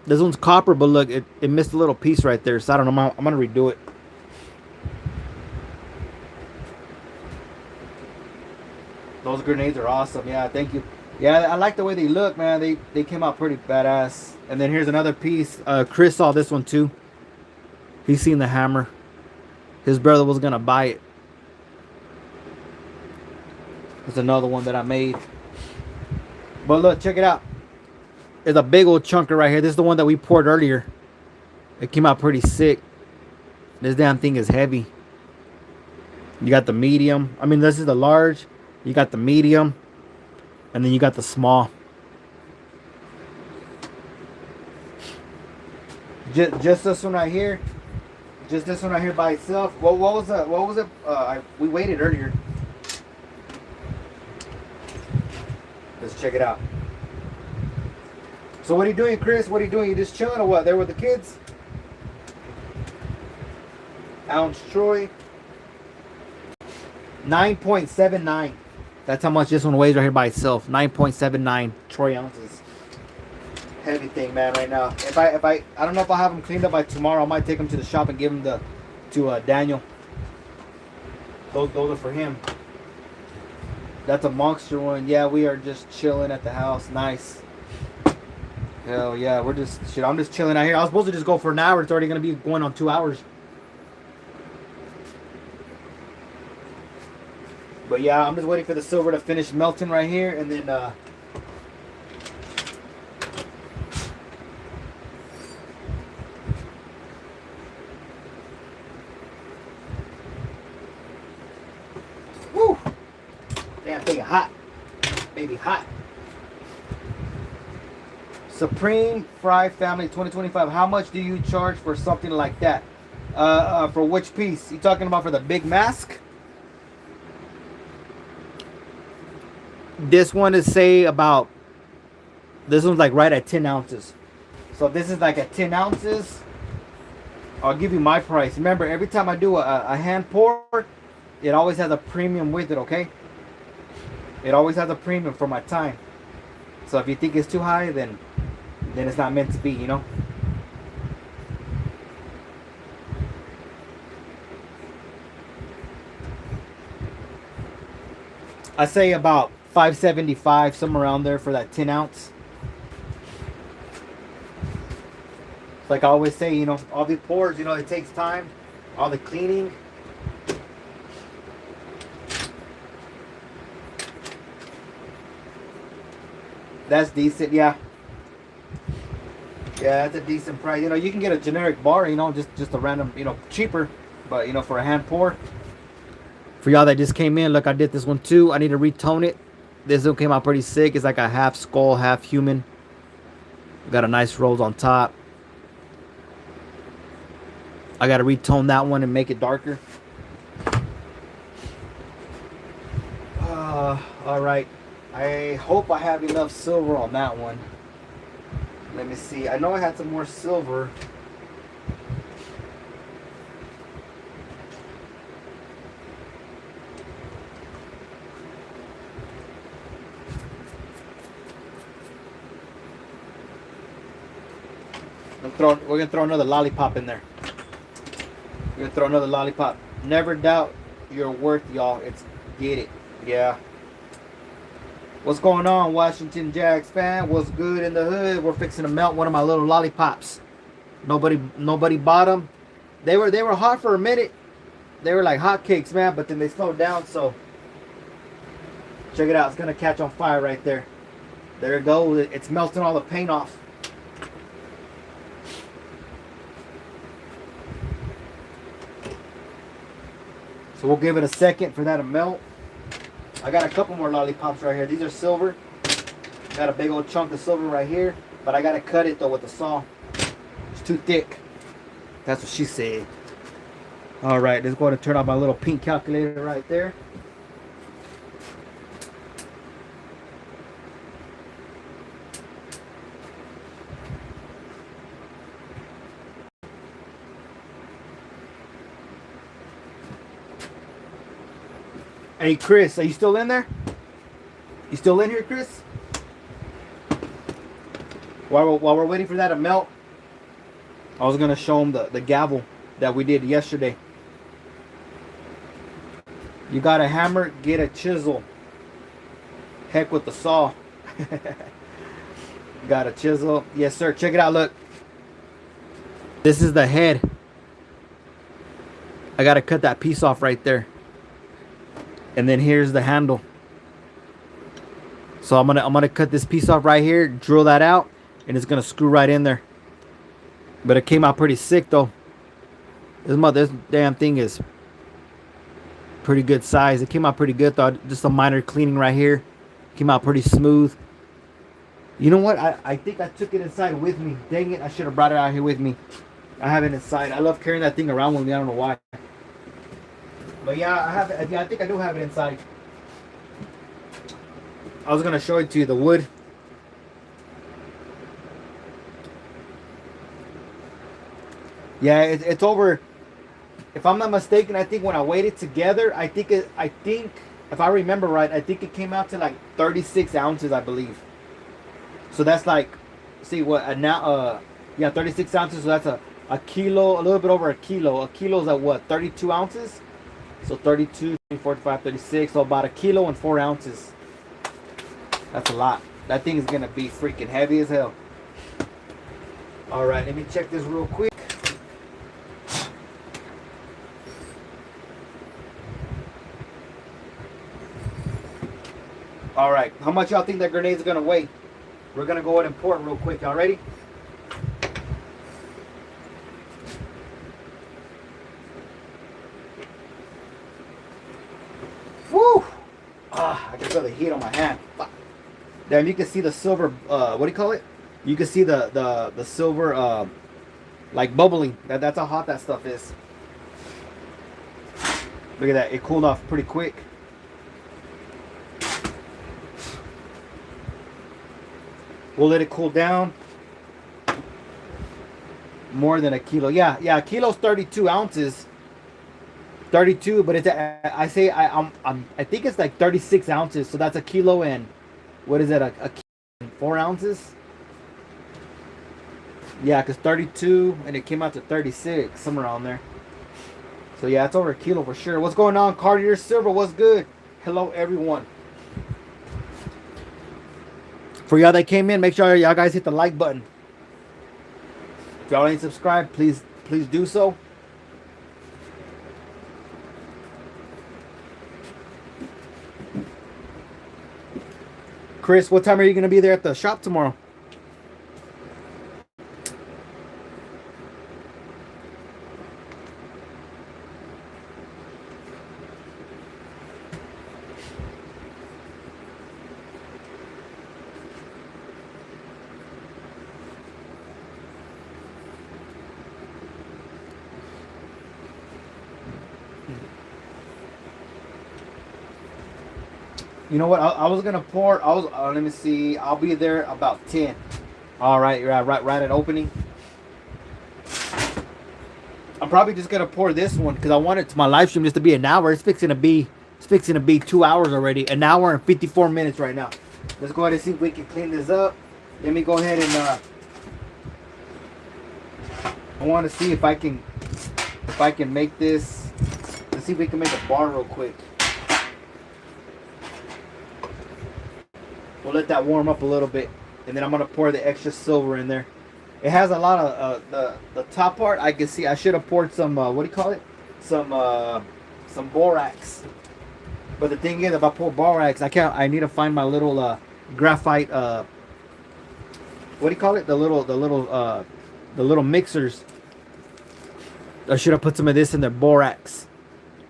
This one's copper, but look, it missed a little piece right there. So I don't know. I'm gonna redo it. Those grenades are awesome. Yeah, thank you. Yeah, I like the way they look, man. They came out pretty badass. And then here's another piece. Chris saw this one too. He's seen the hammer. His brother was gonna buy it. It's another one that I made. But look, check it out. There's a big old chunker right here. This is the one that we poured earlier. It came out pretty sick. This damn thing is heavy. You got the medium. I mean, this is the large. You got the medium. And then you got the small. Just this one right here. Just this one right here by itself. What was that? What was it? We waited earlier. Let's check it out. So what are you doing, Chris? What are you doing? You just chilling or what? There with the kids? Ounce Troy. 9.79. That's how much this one weighs right here by itself. 9.79 Troy ounces. Heavy thing, man, right now. If I don't know if I'll have them cleaned up by tomorrow. I might take them to the shop and give them to Daniel. Those are for him. That's a monster one. Yeah, we are just chilling at the house. Nice. Hell yeah, we're just shit. I'm just chilling out here. I was supposed to just go for an hour. It's already gonna be going on 2 hours. But yeah, I'm just waiting for the silver to finish melting right here, and then woo! Damn thing hot, baby, hot. Supreme Fry Family 2025. How much do you charge for something like that? For which piece? You talking about for the big mask? This one is say about. This one's like right at 10 ounces. So if this is like at 10 ounces, I'll give you my price. Remember, every time I do a hand pour, it always has a premium with it, okay? It always has a premium for my time. So if you think it's too high, then it's not meant to be, you know? I say about $5.75, somewhere around there for that 10 ounce. Like I always say, you know, all these pours, you know, it takes time. All the cleaning. That's decent, yeah. Yeah, that's a decent price. You know, you can get a generic bar, you know, just a random, you know, cheaper. But, you know, for a hand pour. For y'all that just came in, look, I did this one too. I need to retone it. This one came out pretty sick. It's like a half skull, half human. Got a nice rose on top. I got to retone that one and make it darker. All right. I hope I have enough silver on that one. Let me see. I know I had some more silver. We're gonna throw another lollipop in there. We're gonna throw another lollipop. Never doubt your worth, y'all. It's get it. Yeah. What's going on, Washington Jags fan? What's good in the hood? We're fixing to melt one of my little lollipops. Nobody bought them. They were hot for a minute. They were like hotcakes, man. But then they slowed down. So check it out. It's gonna catch on fire right there. There it goes. It's melting all the paint off. So we'll give it a second for that to melt. I got a couple more lollipops right here. These are silver. Got a big old chunk of silver right here. But I got to cut it though with the saw. It's too thick. That's what she said. Alright, let's go ahead and turn on my little pink calculator right there. Hey Chris, are you still in there? You still in here, Chris? While we're waiting for that to melt, I was gonna show them the gavel that we did yesterday. You got a hammer, get a chisel. Heck with the saw. Got a chisel. Yes, sir. Check it out. Look. This is the head. I gotta cut that piece off right there. And then here's the handle. So I'm gonna cut this piece off right here, drill that out, and it's gonna screw right in there. But it came out pretty sick though. This damn thing is pretty good size. It came out pretty good though. Just a minor cleaning right here. Came out pretty smooth. You know what? I think I took it inside with me. Dang it, I should have brought it out here with me. I have it inside. I love carrying that thing around with me. I don't know why. But yeah, I have it. Yeah, I think I do have it inside. I was gonna show it to you, the wood. Yeah, it's over. If I'm not mistaken, I think when I weighed it together, I think if I remember right, I think it came out to like 36 ounces, I believe. So that's like, see what now? Yeah, 36 ounces. So that's a kilo, a little bit over a kilo. A kilo is at what? 32 ounces. So 32, 45, 36. So about a kilo and 4 ounces. That's a lot. That thing is gonna be freaking heavy as hell. All right, let me check this real quick. All right, how much y'all think that grenade's gonna weigh? We're gonna go ahead and pour it real quick. Y'all ready? Woo! Ah, I can feel the heat on my hand. Damn, you can see the silver. What do you call it? You can see the silver, like bubbling. That's how hot that stuff is. Look at that. It cooled off pretty quick. We'll let it cool down. More than a kilo. Yeah, a kilo's 32 ounces. 32, but it's I think it's like 36 ounces. So that's a kilo and what is it? A kilo and 4 ounces. Yeah, because 32 and it came out to 36, somewhere around there. So yeah, it's over a kilo for sure. What's going on, Cartier Silver? What's good? Hello, everyone. For y'all that came in, make sure y'all guys hit the like button. If y'all ain't subscribed, please do so. Chris, what time are you going to be there at the shop tomorrow? You know what? I was gonna pour. Let me see. I'll be there about 10. All right, right at opening. I'm probably just gonna pour this one because I want it to my live stream just to be an hour. It's fixing to be 2 hours already. An hour and 54 minutes right now. Let's go ahead and see if we can clean this up. Let me go ahead and I want to see if I can make this. Let's see if we can make a bar real quick. We'll let that warm up a little bit, and then I'm gonna pour the extra silver in there. It has a lot of the top part. I can see I should have poured some what do you call it? Some borax. But the thing is, if I pour borax, I can't. I need to find my little graphite. What do you call it? The little mixers. I should have put some of this in the borax.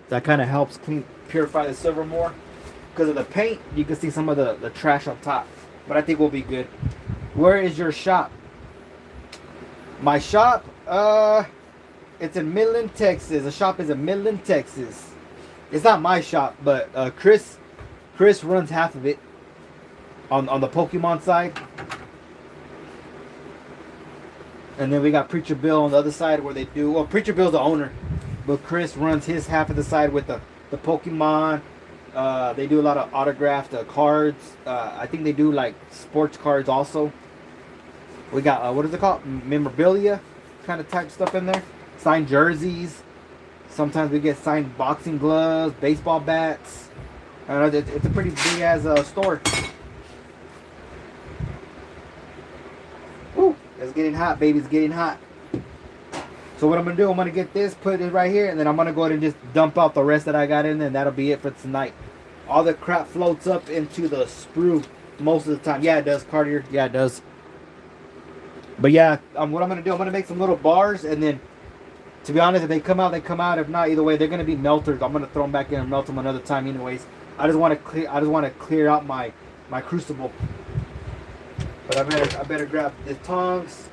That kind of helps purify the silver more. Because of the paint, you can see some of the trash on top. But I think we'll be good. Where is your shop? My shop, it's in Midland, Texas. The shop is in Midland, Texas. It's not my shop, but Chris runs half of it on the Pokemon side. And then we got Preacher Bill on the other side where they do, well, Preacher Bill's the owner, but Chris runs his half of the side with the Pokemon. They do a lot of autographed cards. I think they do like sports cards also. We got what is it called? Memorabilia kind of type stuff in there. Signed jerseys. Sometimes we get signed boxing gloves, baseball bats. It's a pretty big ass store. Woo! It's getting hot, baby. It's getting hot. So what I'm gonna do, I'm gonna get this, put it right here, and then I'm gonna go ahead and just dump out the rest that I got in there, and that'll be it for tonight. All the crap floats up into the sprue most of the time. Yeah, it does, Cartier. Yeah, it does. But yeah, what I'm gonna do, I'm gonna make some little bars, and then, to be honest, if they come out, they come out. If not, either way, they're gonna be melters. I'm gonna throw them back in and melt them another time, anyways. I just want to clear out my crucible. But I better grab the tongs.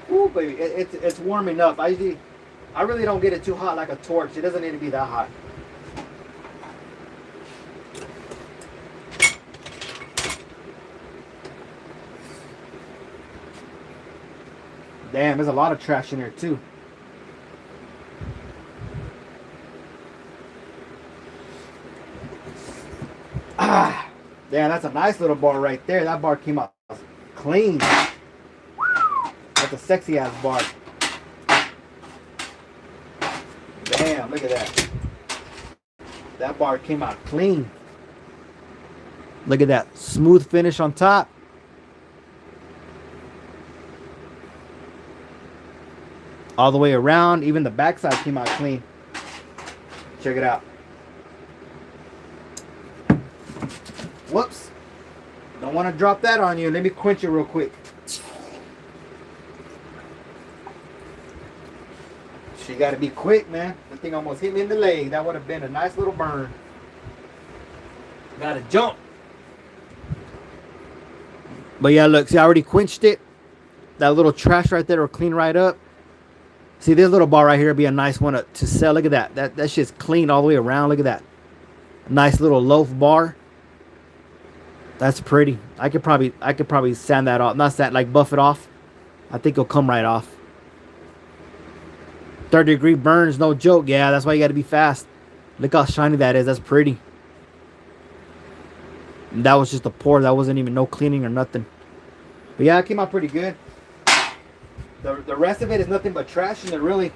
Ooh, baby, it's warm enough. I really don't get it too hot like a torch. It doesn't need to be that hot. Damn, there's a lot of trash in here too. Ah, damn, that's a nice little bar right there. That bar came out clean. That's a sexy ass bar. Damn, look at that. That bar came out clean. Look at that smooth finish on top. All the way around, even the backside came out clean. Check it out. Whoops. Don't want to drop that on you. Let me quench it real quick. She got to be quick, man. The thing almost hit me in the leg. That would have been a nice little burn. Got to jump. But yeah, look. See, I already quenched it. That little trash right there will clean right up. See, this little bar right here would be a nice one to sell. Look at that. That shit's clean all the way around. Look at that. Nice little loaf bar. That's pretty. I could probably sand that off. Not sand, like buff it off. I think it'll come right off. 3rd-degree burns, no joke. Yeah, that's why you got to be fast. Look how shiny that is. That's pretty. And that was just a pour. That wasn't even no cleaning or nothing. But yeah, it came out pretty good. The rest of it is nothing but trash in there, really.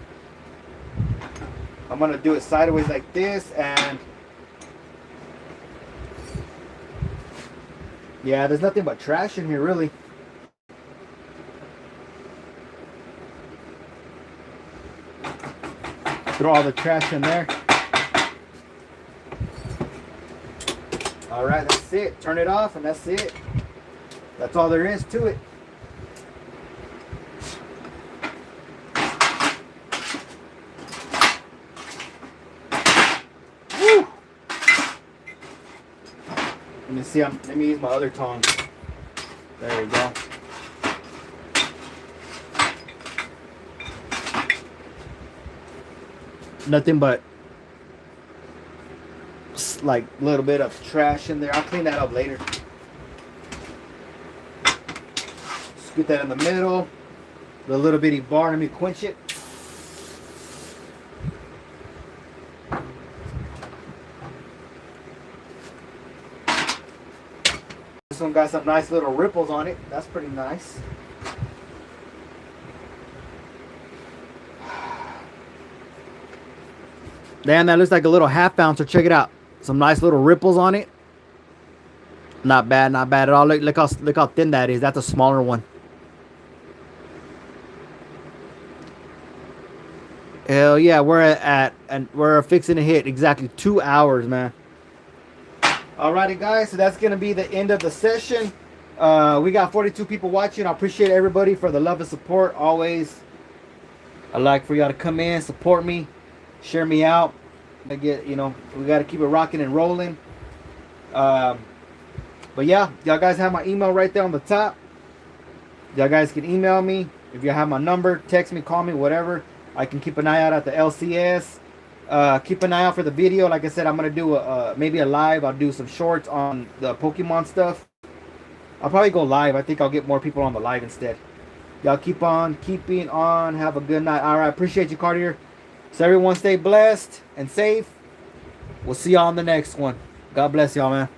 I'm going to do it sideways like this, and yeah, there's nothing but trash in here, really. Throw all the trash in there. All right, that's it. Turn it off, and that's it. That's all there is to it. Woo! Let me see. Let me use my other tongs. There you go. Nothing but like a little bit of trash in there. I'll clean that up later. Scoot that in the middle. The little bitty bar. Let me quench it. This one got some nice little ripples on it. That's pretty nice. Damn, that looks like a little half ouncer. Check it out. Some nice little ripples on it. Not bad at all. Look how thin that is. That's a smaller one. Hell yeah, we're fixing to hit exactly 2 hours, man. Alrighty, guys. So that's gonna be the end of the session. We got 42 people watching. I appreciate everybody for the love and support. Always, I like for y'all to come in, support me. Share me out. I get, we got to keep it rocking and rolling. But yeah, y'all guys have my email right there on the top. Y'all guys can email me if you have my number, text me, call me, whatever. I can keep an eye out at the LCS. Keep an eye out for the video. Like I said, I'm gonna do maybe a live. I'll do some shorts on the Pokemon stuff. I'll probably go live. I think I'll get more people on the live instead. Y'all keep on keeping on. Have a good night. All right, appreciate you, Cartier. So everyone stay blessed and safe. We'll see y'all on the next one. God bless y'all, man.